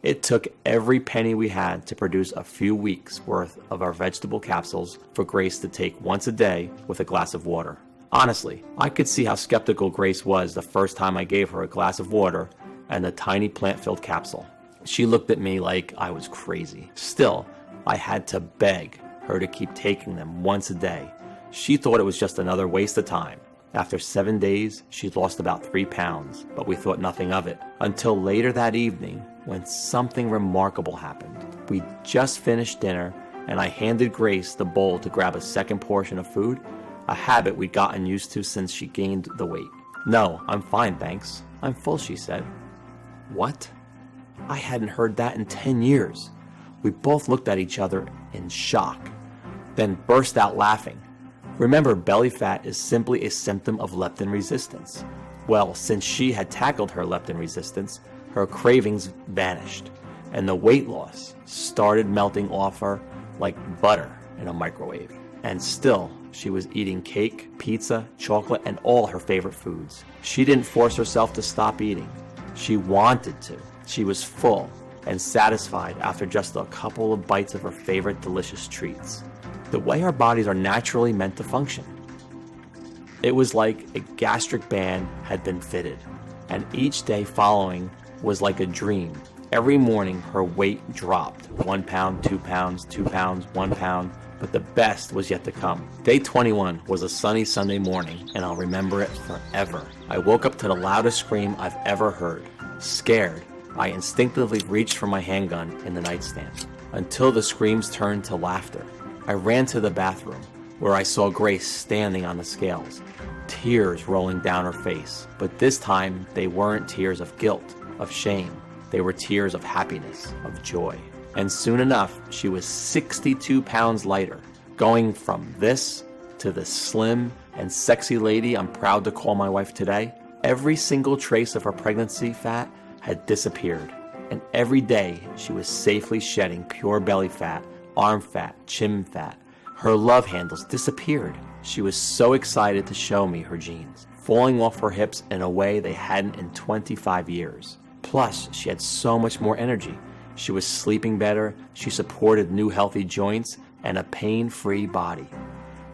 It took every penny we had to produce a few weeks worth of our vegetable capsules for Grace to take once a day with a glass of water. Honestly, I could see how skeptical Grace was the first time I gave her a glass of water and a tiny plant-filled capsule. She looked at me like I was crazy. Still, I had to beg her to keep taking them once a day. She thought it was just another waste of time. After 7 days, she'd lost about 3 pounds, but we thought nothing of it. Until later that evening, when something remarkable happened. We just finished dinner, and I handed Grace the bowl to grab a second portion of food, a habit we'd gotten used to since she gained the weight. "No, I'm fine, thanks. I'm full," she said. What? I hadn't heard that in 10 years. We both looked at each other in shock, then burst out laughing. Remember, belly fat is simply a symptom of leptin resistance. Well, since she had tackled her leptin resistance, her cravings vanished, and the weight loss started melting off her like butter in a microwave. And still, she was eating cake, pizza, chocolate, and all her favorite foods. She didn't force herself to stop eating. She wanted to. She was full and satisfied after just a couple of bites of her favorite delicious treats. The way our bodies are naturally meant to function. It was like a gastric band had been fitted, and each day following was like a dream. Every morning her weight dropped. 1 pound, 2 pounds, 2 pounds, 1 pound, but the best was yet to come. Day 21 was a sunny Sunday morning, and I'll remember it forever. I woke up to the loudest scream I've ever heard. Scared, I instinctively reached for my handgun in the nightstand, until the screams turned to laughter. I ran to the bathroom, where I saw Grace standing on the scales, tears rolling down her face. But this time, they weren't tears of guilt, of shame. They were tears of happiness, of joy. And soon enough, she was 62 pounds lighter, going from this to the slim and sexy lady I'm proud to call my wife today. Every single trace of her pregnancy fat had disappeared, and every day she was safely shedding pure belly fat, arm fat, chin fat. Her love handles disappeared. She was so excited to show me her jeans, falling off her hips in a way they hadn't in 25 years. Plus, she had so much more energy. She was sleeping better, she supported new healthy joints, and a pain-free body.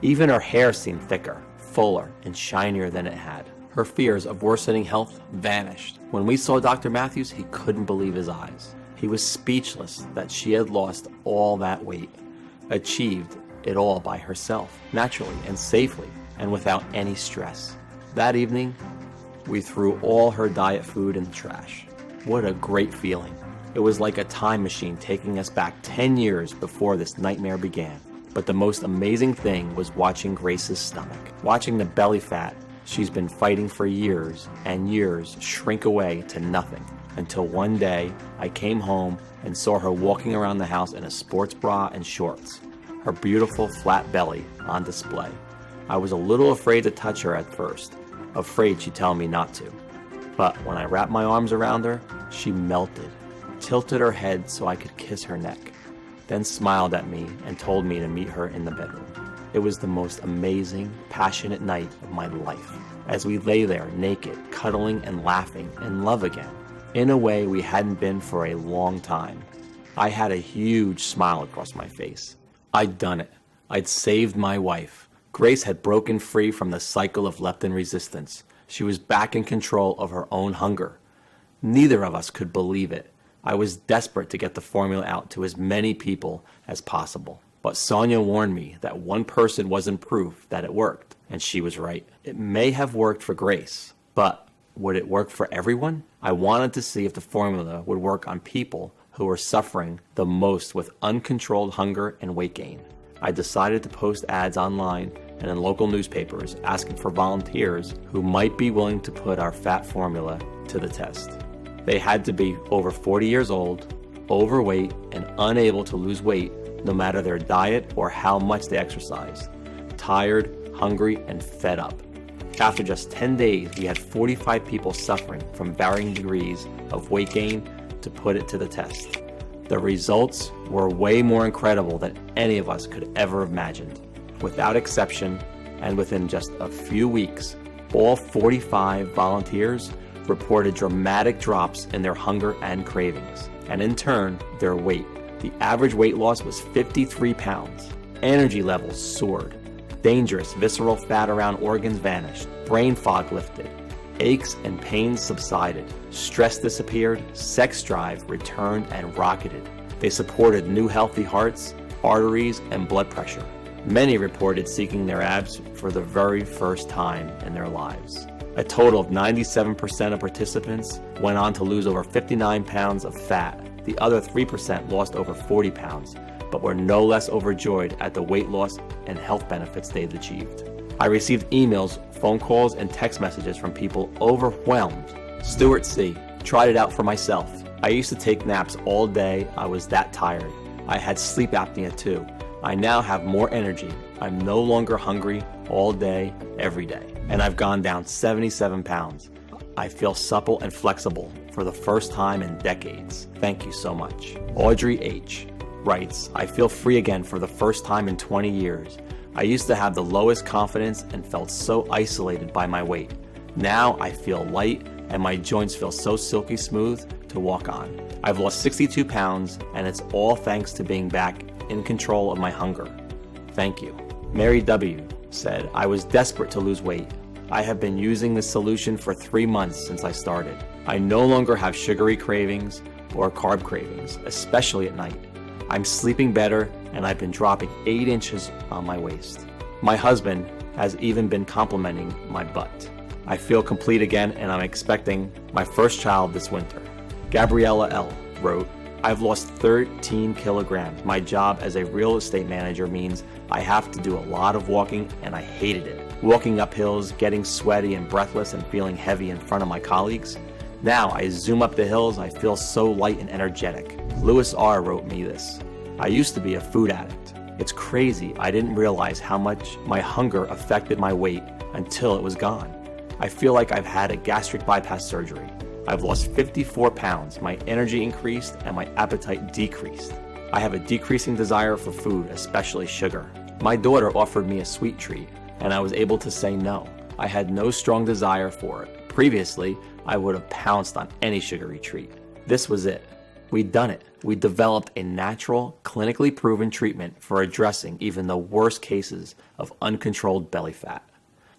Even her hair seemed thicker, fuller, and shinier than it had. Her fears of worsening health vanished. When we saw Dr. Matthews, he couldn't believe his eyes. He was speechless that she had lost all that weight, achieved it all by herself, naturally and safely, and without any stress. That evening, we threw all her diet food in the trash. What a great feeling. It was like a time machine taking us back 10 years before this nightmare began. But the most amazing thing was watching Grace's stomach, watching the belly fat she's been fighting for years and years shrink away to nothing, until one day I came home and saw her walking around the house in a sports bra and shorts, her beautiful flat belly on display. I was a little afraid to touch her at first, afraid she'd tell me not to. But when I wrapped my arms around her, she melted, tilted her head so I could kiss her neck, then smiled at me and told me to meet her in the bedroom. It was the most amazing, passionate night of my life, as we lay there naked, cuddling and laughing in love again, in a way we hadn't been for a long time. I had a huge smile across my face. I'd done it. I'd saved my wife. Grace had broken free from the cycle of leptin resistance. She was back in control of her own hunger. Neither of us could believe it. I was desperate to get the formula out to as many people as possible. But Sonia warned me that one person wasn't proof that it worked, and she was right. It may have worked for Grace, but would it work for everyone? I wanted to see if the formula would work on people who were suffering the most with uncontrolled hunger and weight gain. I decided to post ads online and in local newspapers asking for volunteers who might be willing to put our fat formula to the test. They had to be over 40 years old, overweight, and unable to lose weight no matter their diet or how much they exercised, tired, hungry, and fed up. After just 10 days, we had 45 people suffering from varying degrees of weight gain to put it to the test. The results were way more incredible than any of us could ever have imagined. Without exception, and within just a few weeks, all 45 volunteers reported dramatic drops in their hunger and cravings, and in turn, their weight. The average weight loss was 53 pounds. Energy levels soared. Dangerous visceral fat around organs vanished. Brain fog lifted. Aches and pains subsided. Stress disappeared. Sex drive returned and rocketed. They supported new healthy hearts, arteries, and blood pressure. Many reported seeking their abs for the very first time in their lives. A total of 97% of participants went on to lose over 59 pounds of fat. The other 3% lost over 40 pounds, but were no less overjoyed at the weight loss and health benefits they'd achieved. I received emails, phone calls, and text messages from people overwhelmed. Stuart C. Tried it out for myself. I used to take naps all day. I was that tired. I had sleep apnea too. I now have more energy. I'm no longer hungry all day, every day. And I've gone down 77 pounds. I feel supple and flexible for the first time in decades. Thank you so much. Audrey H. writes, I feel free again for the first time in 20 years. I used to have the lowest confidence and felt so isolated by my weight. Now I feel light and my joints feel so silky smooth to walk on. I've lost 62 pounds and it's all thanks to being back in control of my hunger. Thank you. Mary W. said, I was desperate to lose weight. I have been using this solution for 3 months since I started. I no longer have sugary cravings or carb cravings, especially at night. I'm sleeping better and I've been dropping 8 inches on my waist. My husband has even been complimenting my butt. I feel complete again and I'm expecting my first child this winter. Gabriella L. wrote, I've lost 13 kilograms. My job as a real estate manager means I have to do a lot of walking and I hated it. Walking up hills, getting sweaty and breathless and feeling heavy in front of my colleagues. Now I zoom up the hills, I feel so light and energetic. Lewis R. wrote me this. I used to be a food addict. It's crazy, I didn't realize how much my hunger affected my weight until it was gone. I feel like I've had a gastric bypass surgery. I've lost 54 pounds, my energy increased and my appetite decreased. I have a decreasing desire for food, especially sugar. My daughter offered me a sweet treat and I was able to say no. I had no strong desire for it. Previously, I would have pounced on any sugary treat. This was it. We'd done it. We developed a natural, clinically proven treatment for addressing even the worst cases of uncontrolled belly fat.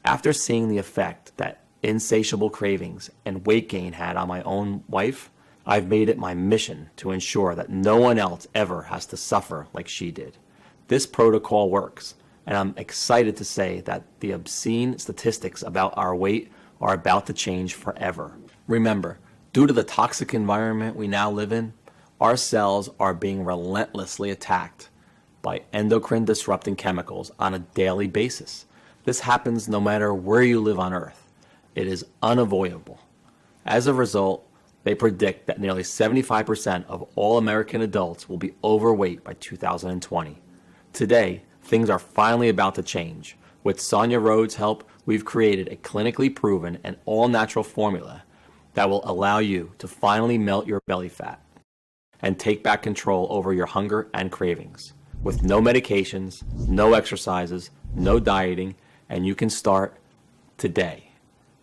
After seeing the effect that insatiable cravings and weight gain had on my own wife, I've made it my mission to ensure that no one else ever has to suffer like she did. This protocol works, and I'm excited to say that the obscene statistics about our weight are about to change forever. Remember, due to the toxic environment we now live in, our cells are being relentlessly attacked by endocrine disrupting chemicals on a daily basis. This happens no matter where you live on Earth. It is unavoidable. As a result, they predict that nearly 75% of all American adults will be overweight by 2020. Today, things are finally about to change. With Sonia Rhodes' help, we've created a clinically proven and all-natural formula that will allow you to finally melt your belly fat and take back control over your hunger and cravings. With no medications, no exercises, no dieting, and you can start today.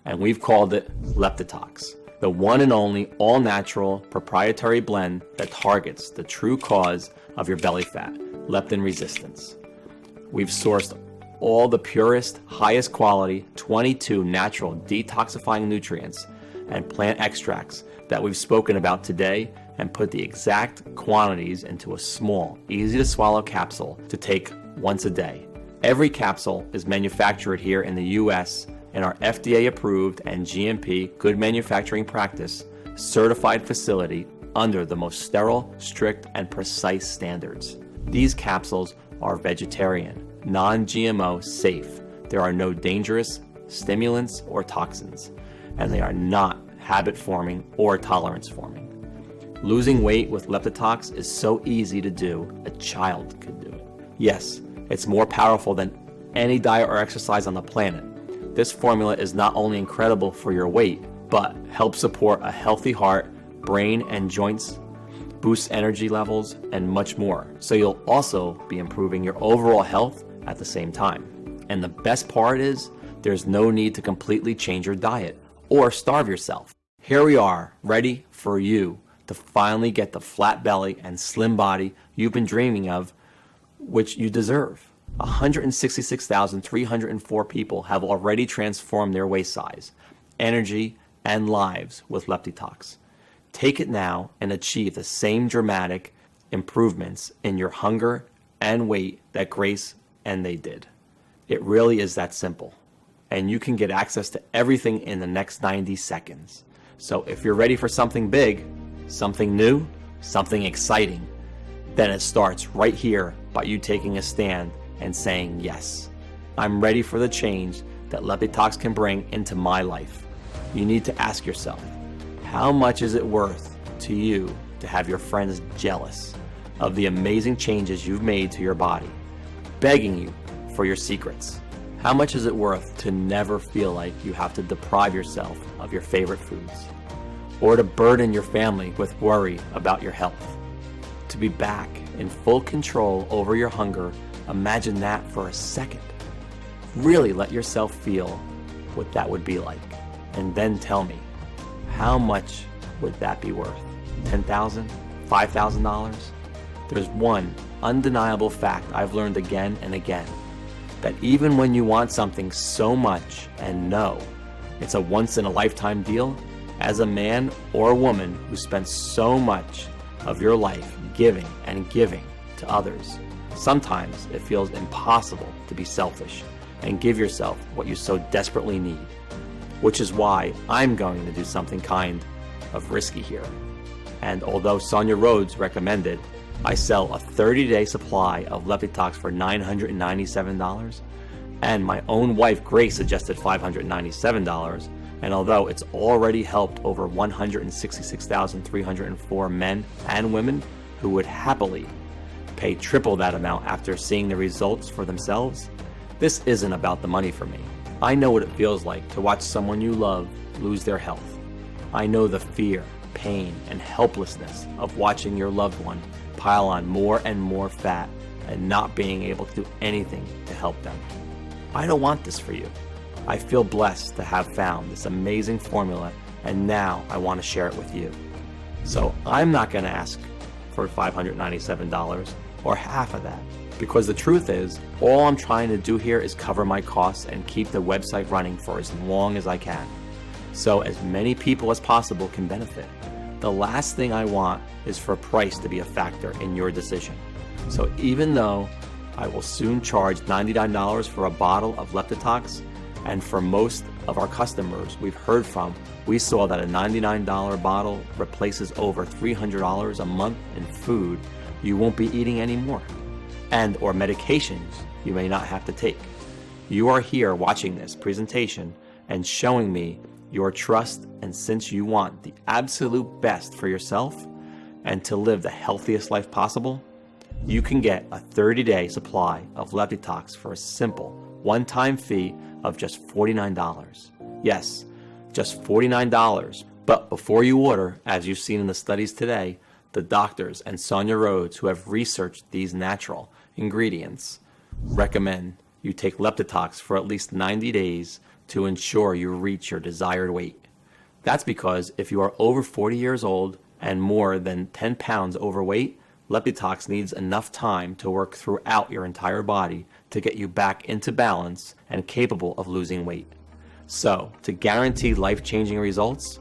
And we've called it Leptitox, the one and only all-natural proprietary blend that targets the true cause of your belly fat, leptin resistance. We've sourced all the purest, highest quality, 22 natural detoxifying nutrients and plant extracts that we've spoken about today and put the exact quantities into a small, easy to swallow capsule to take once a day. Every capsule is manufactured here in the US in our FDA approved and GMP good manufacturing practice certified facility under the most sterile, strict, and precise standards. These capsules are vegetarian, non-GMO safe. There are no dangerous stimulants or toxins, and they are not habit forming or tolerance forming. Losing weight with Leptitox is so easy to do, a child could do it. Yes, it's more powerful than any diet or exercise on the planet. This formula is not only incredible for your weight, but helps support a healthy heart, brain, and joints, boosts energy levels, and much more. So you'll also be improving your overall health at the same time. And the best part is, there's no need to completely change your diet or starve yourself. Here we are, ready for you to finally get the flat belly and slim body you've been dreaming of, which you deserve. 166,304 people have already transformed their waist size, energy, and lives with Leptitox. Take it now and achieve the same dramatic improvements in your hunger and weight that Grace and they did. It really is that simple. And you can get access to everything in the next 90 seconds. So if you're ready for something big, something new, something exciting, then it starts right here by you taking a stand and saying yes. I'm ready for the change that Leptitox can bring into my life. You need to ask yourself, how much is it worth to you to have your friends jealous of the amazing changes you've made to your body, begging you for your secrets? How much is it worth to never feel like you have to deprive yourself of your favorite foods, or to burden your family with worry about your health? To be back in full control over your hunger, imagine that for a second. Really let yourself feel what that would be like, and then tell me, how much would that be worth? $10,000? $5,000? There's one undeniable fact I've learned again and again, that even when you want something so much and know it's a once-in-a-lifetime deal, as a man or a woman who spends so much of your life giving and giving to others, sometimes it feels impossible to be selfish and give yourself what you so desperately need. Which is why I'm going to do something kind of risky here. And although Sonia Rhodes recommended I sell a 30-day supply of Leptitox for $997, and my own wife Grace suggested $597, and although it's already helped over 166,304 men and women who would happily pay triple that amount after seeing the results for themselves, this isn't about the money for me. I know what it feels like to watch someone you love lose their health. I know the fear, pain, and helplessness of watching your loved one pile on more and more fat and not being able to do anything to help them. I don't want this for you. I feel blessed to have found this amazing formula, and now I want to share it with you. So I'm not going to ask for $597 or half of that, because the truth is, all I'm trying to do here is cover my costs and keep the website running for as long as I can, so as many people as possible can benefit. The last thing I want is for price to be a factor in your decision. So even though I will soon charge $99 for a bottle of Leptitox, and for most of our customers we've heard from, we saw that a $99 bottle replaces over $300 a month in food you won't be eating anymore, and or medications you may not have to take. You are here watching this presentation and showing me your trust, and since you want the absolute best for yourself and to live the healthiest life possible, you can get a 30-day supply of Leptitox for a simple one-time fee of just $49. Yes, just $49. But before you order, as you've seen in the studies today, the doctors and Sonia Rhodes, who have researched these natural ingredients, recommend you take Leptitox for at least 90 days to ensure you reach your desired weight. That's because if you are over 40 years old and more than 10 pounds overweight, Leptitox needs enough time to work throughout your entire body to get you back into balance and capable of losing weight. So, to guarantee life-changing results,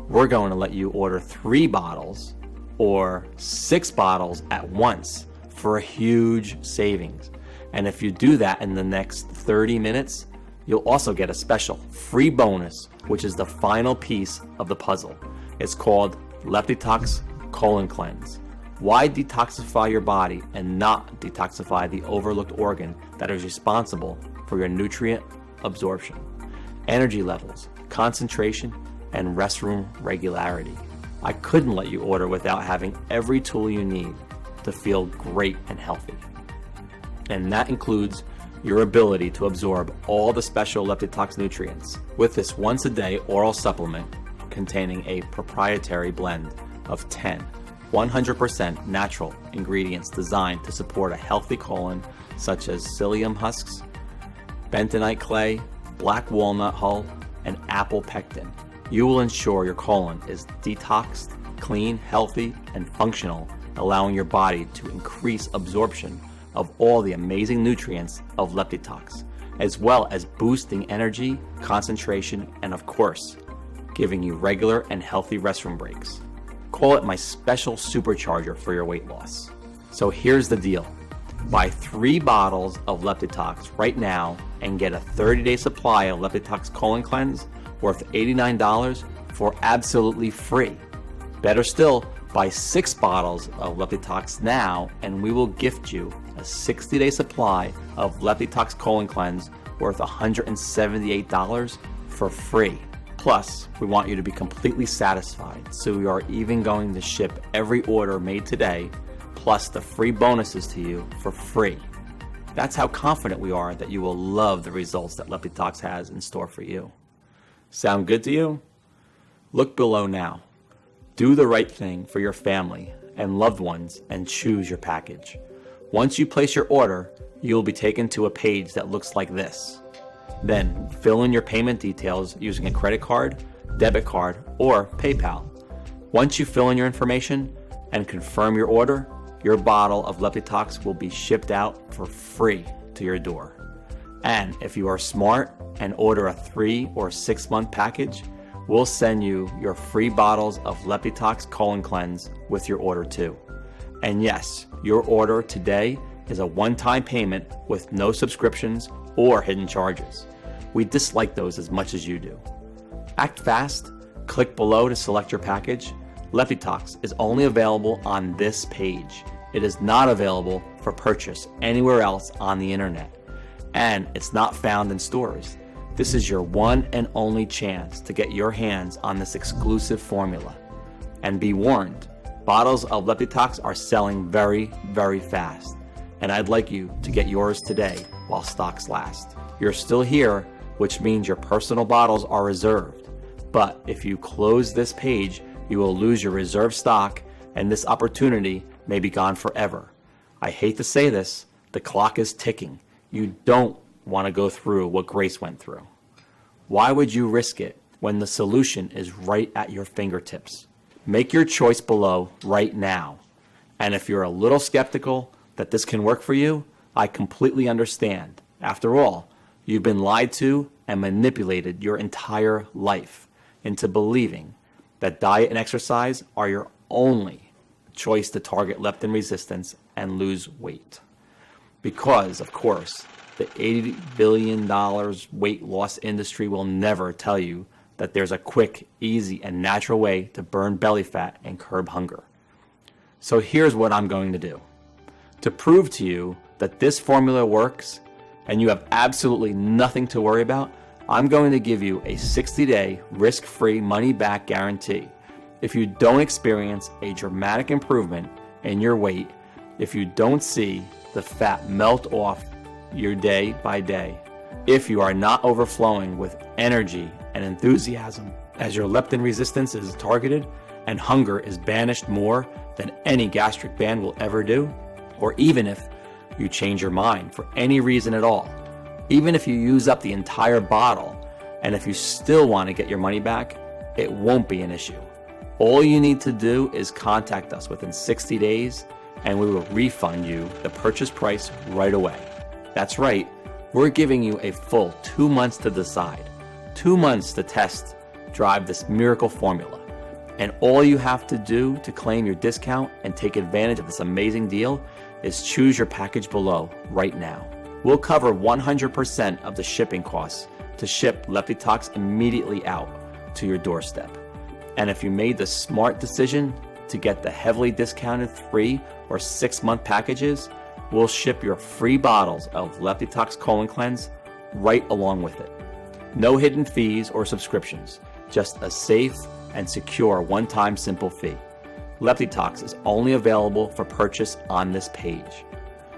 we're going to let you order 3 bottles or 6 bottles at once for a huge savings. And if you do that in the next 30 minutes, you'll also get a special free bonus, which is the final piece of the puzzle. It's called LeptiTox Colon Cleanse. Why detoxify your body and not detoxify the overlooked organ that is responsible for your nutrient absorption, energy levels, concentration, and restroom regularity? I couldn't let you order without having every tool you need to feel great and healthy. And that includes your ability to absorb all the special LeptiTox nutrients with this once-a-day oral supplement containing a proprietary blend of 10 100% natural ingredients designed to support a healthy colon, such as psyllium husks, bentonite clay, black walnut hull, and apple pectin. You will ensure your colon is detoxed, clean, healthy, and functional, allowing your body to increase absorption of all the amazing nutrients of LeptiTox, as well as boosting energy, concentration, and of course, giving you regular and healthy restroom breaks. Call it my special supercharger for your weight loss. So here's the deal. Buy 3 bottles of LeptiTox right now and get a 30-day supply of LeptiTox Colon Cleanse worth $89 for absolutely free. Better still, buy 6 bottles of LeptiTox now and we will gift you a 60-day supply of LeptiTox Colon Cleanse worth $178 for free. Plus, we want you to be completely satisfied, so we are even going to ship every order made today, plus the free bonuses to you for free. That's how confident we are that you will love the results that LeptiTox has in store for you. Sound good to you? Look below now. Do the right thing for your family and loved ones and choose your package. Once you place your order, you will be taken to a page that looks like this. Then fill in your payment details using a credit card, debit card, or PayPal. Once you fill in your information and confirm your order, your bottle of LeptiTox will be shipped out for free to your door. And if you are smart and order a 3 or 6 month package, we'll send you your free bottles of LeptiTox Colon Cleanse with your order too. And yes, your order today is a one-time payment with no subscriptions or hidden charges. We dislike those as much as you do. Act fast, click below to select your package. LeptiTox is only available on this page. It is not available for purchase anywhere else on the internet, and it's not found in stores. This is your one and only chance to get your hands on this exclusive formula. And be warned, bottles of LeptiTox are selling very, very fast, and I'd like you to get yours today while stocks last. You're still here, which means your personal bottles are reserved. But if you close this page, you will lose your reserved stock, and this opportunity may be gone forever. I hate to say this, the clock is ticking. You don't want to go through what Grace went through. Why would you risk it when the solution is right at your fingertips? Make your choice below right now. And if you're a little skeptical that this can work for you, I completely understand. After all, you've been lied to and manipulated your entire life into believing that diet and exercise are your only choice to target leptin resistance and lose weight. Because, of course, the $80 billion weight loss industry will never tell you that there's a quick, easy, and natural way to burn belly fat and curb hunger. So here's what I'm going to do. To prove to you that this formula works and you have absolutely nothing to worry about, I'm going to give you a 60-day risk-free money-back guarantee. If you don't experience a dramatic improvement in your weight, if you don't see the fat melt off your day by day, if you are not overflowing with energy and enthusiasm as your leptin resistance is targeted and hunger is banished more than any gastric band will ever do, or even if you change your mind for any reason at all, even if you use up the entire bottle, and if you still want to get your money back, it won't be an issue. All you need to do is contact us within 60 days and we will refund you the purchase price right away. That's right, we're giving you a full 2 months to decide, 2 months to test drive this miracle formula. And all you have to do to claim your discount and take advantage of this amazing deal is choose your package below right now. We'll cover 100% of the shipping costs to ship LeptiTox immediately out to your doorstep. And if you made the smart decision to get the heavily discounted 3 or 6 month packages, we'll ship your free bottles of LeptiTox Colon Cleanse right along with it. No hidden fees or subscriptions, just a safe and secure one-time simple fee. LeptiTox is only available for purchase on this page.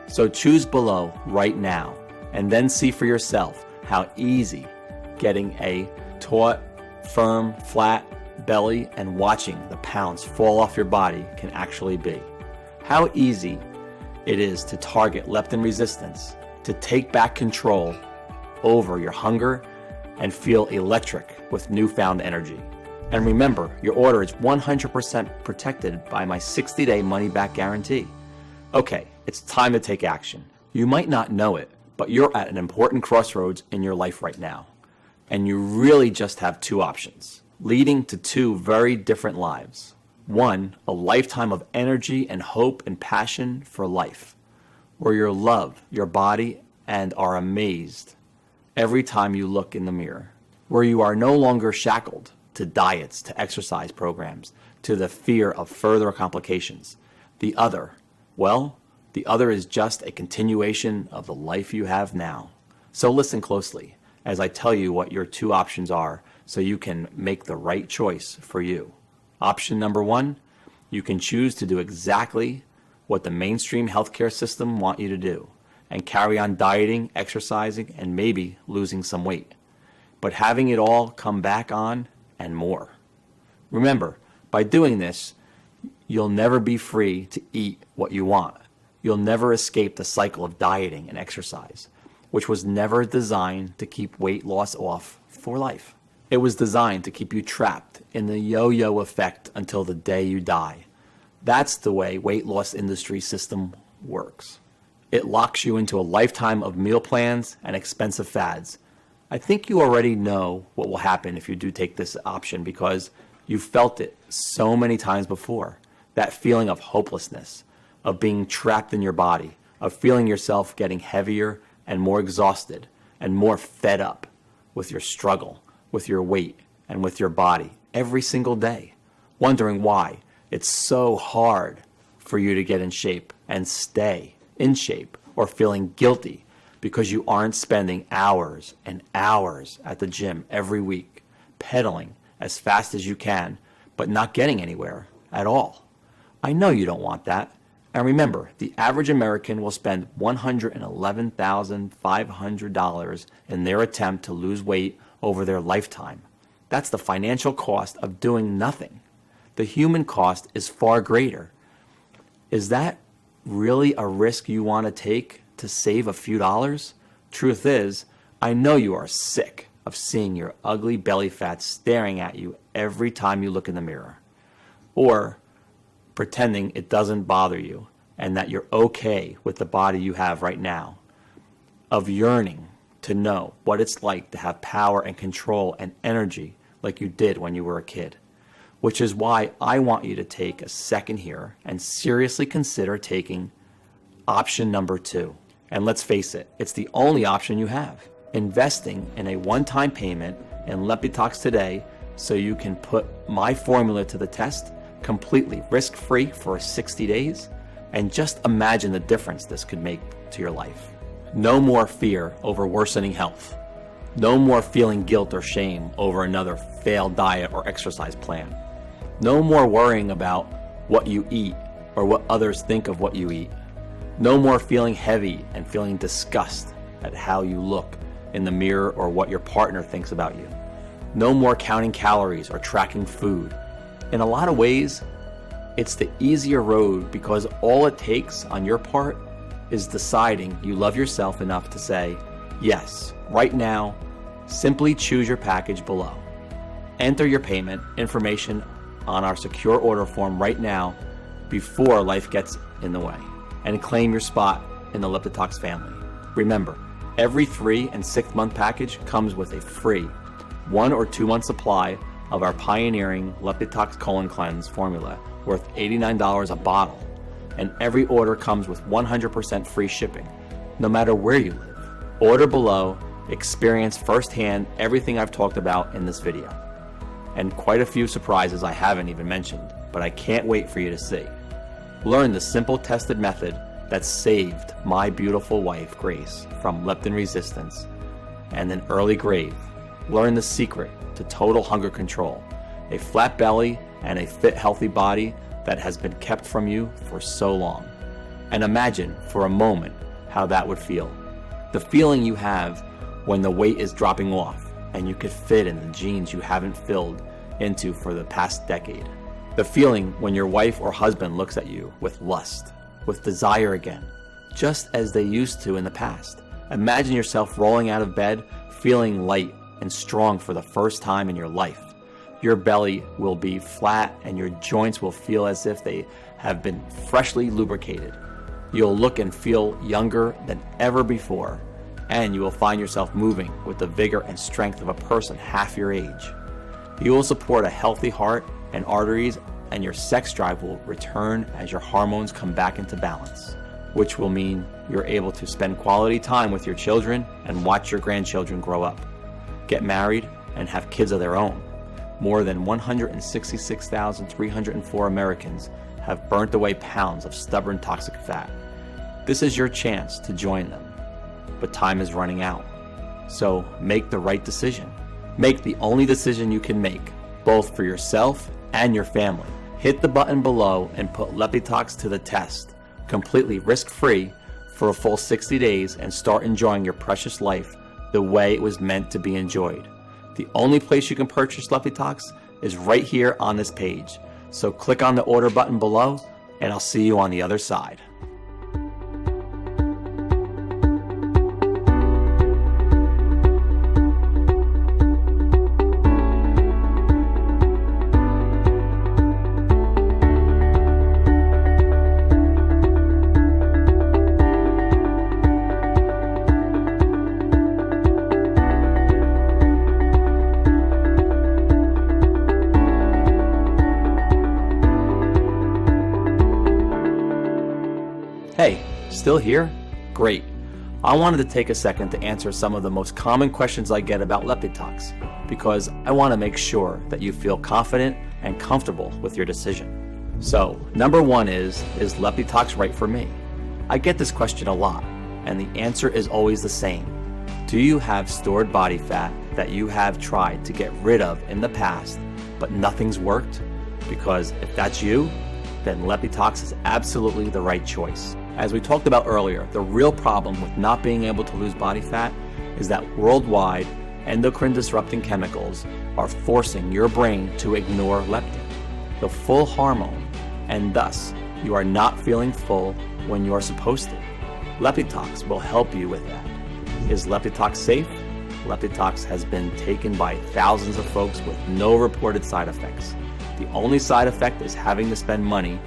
So choose below right now and then see for yourself how easy getting a taut, firm, flat belly and watching the pounds fall off your body can actually be. How easy it is to target leptin resistance, to take back control over your hunger and feel electric with newfound energy. And remember, your order is 100% protected by my 60-day money-back guarantee. Okay, it's time to take action. You might not know it, but you're at an important crossroads in your life right now. And you really just have 2 options, leading to 2 very different lives. 1, a lifetime of energy and hope and passion for life, where you love your body and are amazed every time you look in the mirror, where you are no longer shackled to diets, to exercise programs, to the fear of further complications. The other is just a continuation of the life you have now. So listen closely as I tell you what your 2 options are so you can make the right choice for you. Option number 1, you can choose to do exactly what the mainstream healthcare system want you to do and carry on dieting, exercising, and maybe losing some weight, but having it all come back on and more. Remember, by doing this, you'll never be free to eat what you want. You'll never escape the cycle of dieting and exercise, which was never designed to keep weight loss off for life. It was designed to keep you trapped in the yo-yo effect until the day you die. That's the way weight loss industry system works. It locks you into a lifetime of meal plans and expensive fads. I think you already know what will happen if you do take this option because you've felt it so many times before. That feeling of hopelessness, of being trapped in your body, of feeling yourself getting heavier and more exhausted and more fed up with your struggle, with your weight, and with your body every single day, wondering why it's so hard for you to get in shape and stay in shape, or feeling guilty because you aren't spending hours and hours at the gym every week, pedaling as fast as you can, but not getting anywhere at all. I know you don't want that. And remember, the average American will spend $111,500 in their attempt to lose weight over their lifetime. That's the financial cost of doing nothing. The human cost is far greater. Is that really a risk you want to take to save a few dollars? Truth is, I know you are sick of seeing your ugly belly fat staring at you every time you look in the mirror, or pretending it doesn't bother you and that you're okay with the body you have right now, of yearning to know what it's like to have power and control and energy like you did when you were a kid. Which is why I want you to take a second here and seriously consider taking option number 2. And let's face it, it's the only option you have. Investing in a one-time payment in LeptiTox today so you can put my formula to the test completely risk-free for 60 days, and just imagine the difference this could make to your life. No more fear over worsening health. No more feeling guilt or shame over another failed diet or exercise plan. No more worrying about what you eat or what others think of what you eat. No more feeling heavy and feeling disgust at how you look in the mirror or what your partner thinks about you. No more counting calories or tracking food. In a lot of ways, it's the easier road because all it takes on your part is deciding you love yourself enough to say, yes, right now, simply choose your package below. Enter your payment information on our secure order form right now before life gets in the way, and claim your spot in the LeptiTox family. Remember, every 3 and 6 month package comes with a free 1 or 2 month supply of our pioneering Leptitox Colon Cleanse formula worth $89 a bottle, and every order comes with 100% free shipping, no matter where you live. Order below, experience firsthand everything I've talked about in this video, and quite a few surprises I haven't even mentioned, but I can't wait for you to see. Learn the simple tested method that saved my beautiful wife, Grace, from leptin resistance and an early grave. Learn the secret to total hunger control, a flat belly and a fit, healthy body that has been kept from you for so long. And imagine for a moment how that would feel. The feeling you have when the weight is dropping off and you could fit in the jeans you haven't filled into for the past decade. The feeling when your wife or husband looks at you with lust, with desire again, just as they used to in the past. Imagine yourself rolling out of bed, feeling light and strong for the first time in your life. Your belly will be flat and your joints will feel as if they have been freshly lubricated. You'll look and feel younger than ever before, and you will find yourself moving with the vigor and strength of a person half your age. You will support a healthy heart and arteries, and your sex drive will return as your hormones come back into balance, which will mean you're able to spend quality time with your children and watch your grandchildren grow up, get married, and have kids of their own. More than 166,304 Americans have burnt away pounds of stubborn toxic fat. This is your chance to join them, but time is running out. So make the right decision. Make the only decision you can make, both for yourself and your family. Hit the button below and put Leptitox to the test, completely risk-free for a full 60 days, and start enjoying your precious life the way it was meant to be enjoyed. The only place you can purchase Leptitox is right here on this page. So click on the order button below, and I'll see you on the other side. Hey, still here? Great. I wanted to take a second to answer some of the most common questions I get about Leptitox, because I want to make sure that you feel confident and comfortable with your decision. So, number one is Leptitox right for me? I get this question a lot, and the answer is always the same. Do you have stored body fat that you have tried to get rid of in the past, but nothing's worked? Because if that's you, then Leptitox is absolutely the right choice. As we talked about earlier, the real problem with not being able to lose body fat is that worldwide endocrine disrupting chemicals are forcing your brain to ignore leptin, the full hormone, and thus you are not feeling full when you are supposed to. Leptitox will help you with that. Is Leptitox safe? Leptitox has been taken by thousands of folks with no reported side effects. The only side effect is having to spend money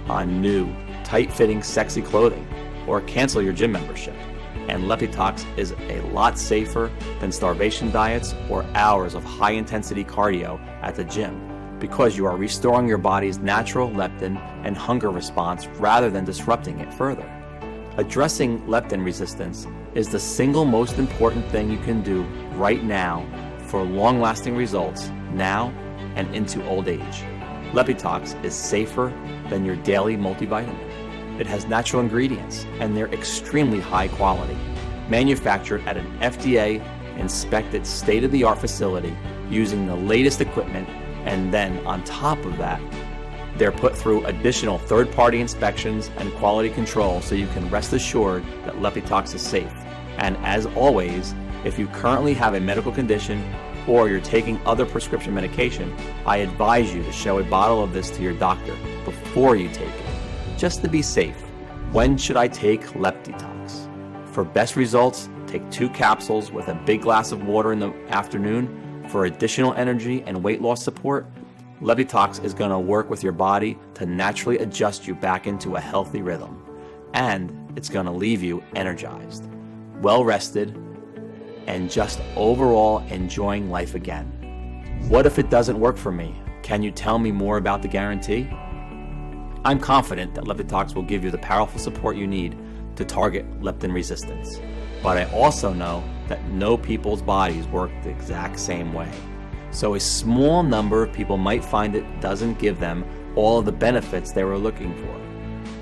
on new, tight-fitting, sexy clothing, or cancel your gym membership. And Leptitox is a lot safer than starvation diets or hours of high-intensity cardio at the gym, because you are restoring your body's natural leptin and hunger response rather than disrupting it further. Addressing leptin resistance is the single most important thing you can do right now for long-lasting results now and into old age. Leptitox is safer than your daily multivitamin. It has natural ingredients, and they're extremely high quality, manufactured at an FDA-inspected state-of-the-art facility using the latest equipment, and then on top of that, they're put through additional third-party inspections and quality control so you can rest assured that Leptitox is safe. And as always, if you currently have a medical condition or you're taking other prescription medication, I advise you to show a bottle of this to your doctor before you take it, just to be safe. When should I take Leptitox? For best results, take 2 capsules with a big glass of water in the afternoon. For additional energy and weight loss support, Leptitox is going to work with your body to naturally adjust you back into a healthy rhythm. And it's going to leave you energized, well rested, and just overall enjoying life again. What if it doesn't work for me? Can you tell me more about the guarantee? I'm confident that LeptiTox will give you the powerful support you need to target leptin resistance. But I also know that no people's bodies work the exact same way. So a small number of people might find it doesn't give them all of the benefits they were looking for.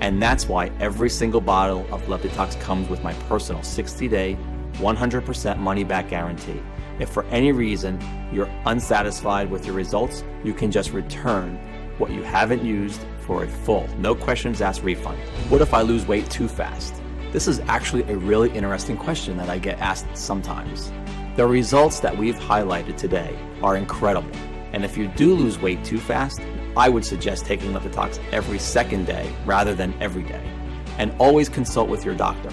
And that's why every single bottle of LeptiTox comes with my personal 60-day, 100% money-back guarantee. If for any reason you're unsatisfied with your results, you can just return what you haven't used for a full, no questions asked refund. What if I lose weight too fast? This is actually a really interesting question that I get asked sometimes. The results that we've highlighted today are incredible. And if you do lose weight too fast, I would suggest taking LeptiTox every second day rather than every day. And always consult with your doctor.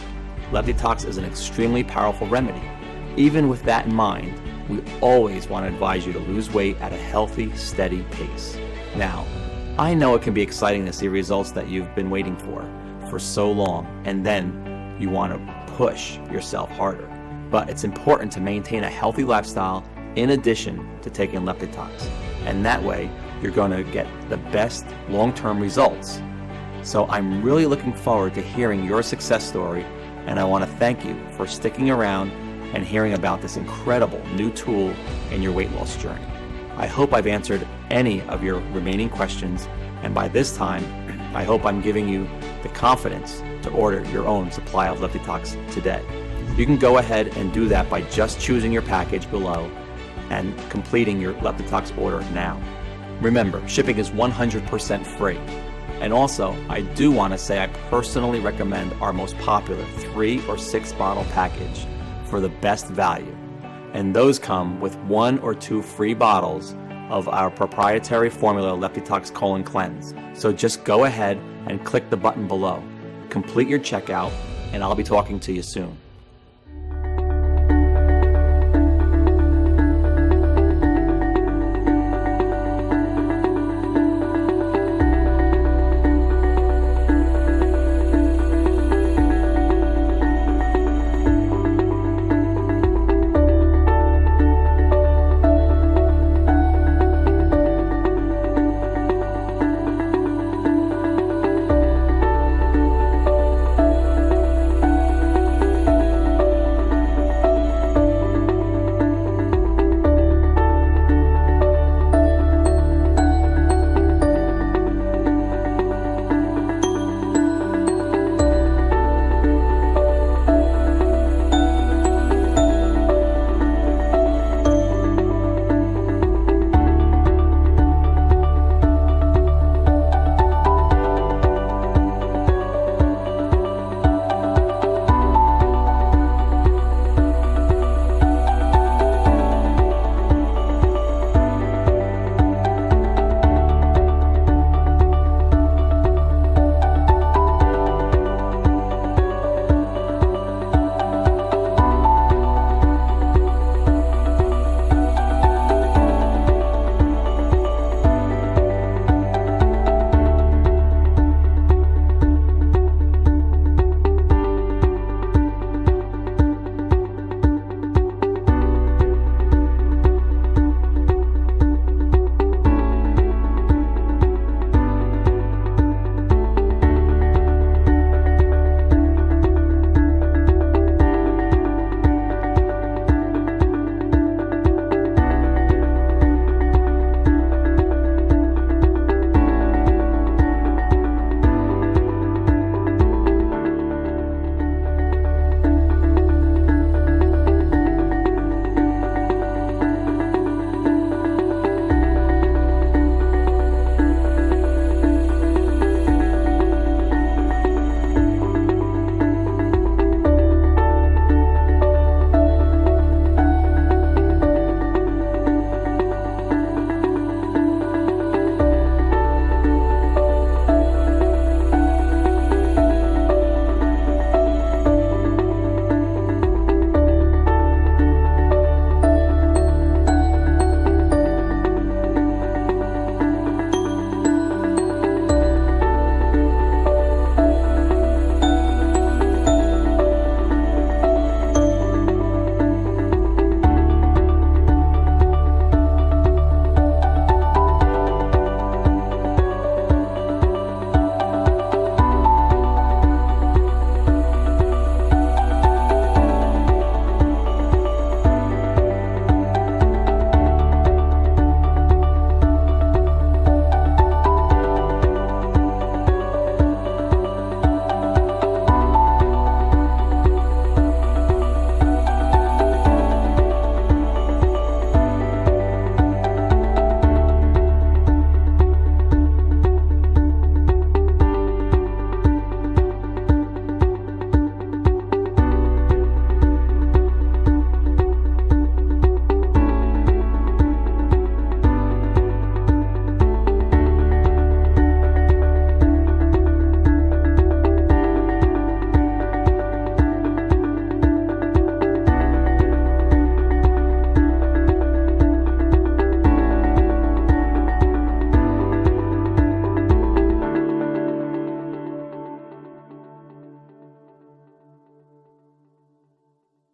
LeptiTox is an extremely powerful remedy. Even with that in mind, we always want to advise you to lose weight at a healthy, steady pace. Now, I know it can be exciting to see results that you've been waiting for so long, and then you want to push yourself harder. But it's important to maintain a healthy lifestyle in addition to taking LeptiTox. And that way, you're going to get the best long-term results. So I'm really looking forward to hearing your success story, and I want to thank you for sticking around and hearing about this incredible new tool in your weight loss journey. I hope I've answered any of your remaining questions, and by this time, I hope I'm giving you the confidence to order your own supply of LeptiTox today. You can go ahead and do that by just choosing your package below and completing your LeptiTox order now. Remember, shipping is 100% free. And also, I do want to say I personally recommend our most popular 3 or 6 bottle package for the best value. And those come with 1 or 2 free bottles of our proprietary formula LeptiTox Colon Cleanse. So just go ahead and click the button below. Complete your checkout, and I'll be talking to you soon.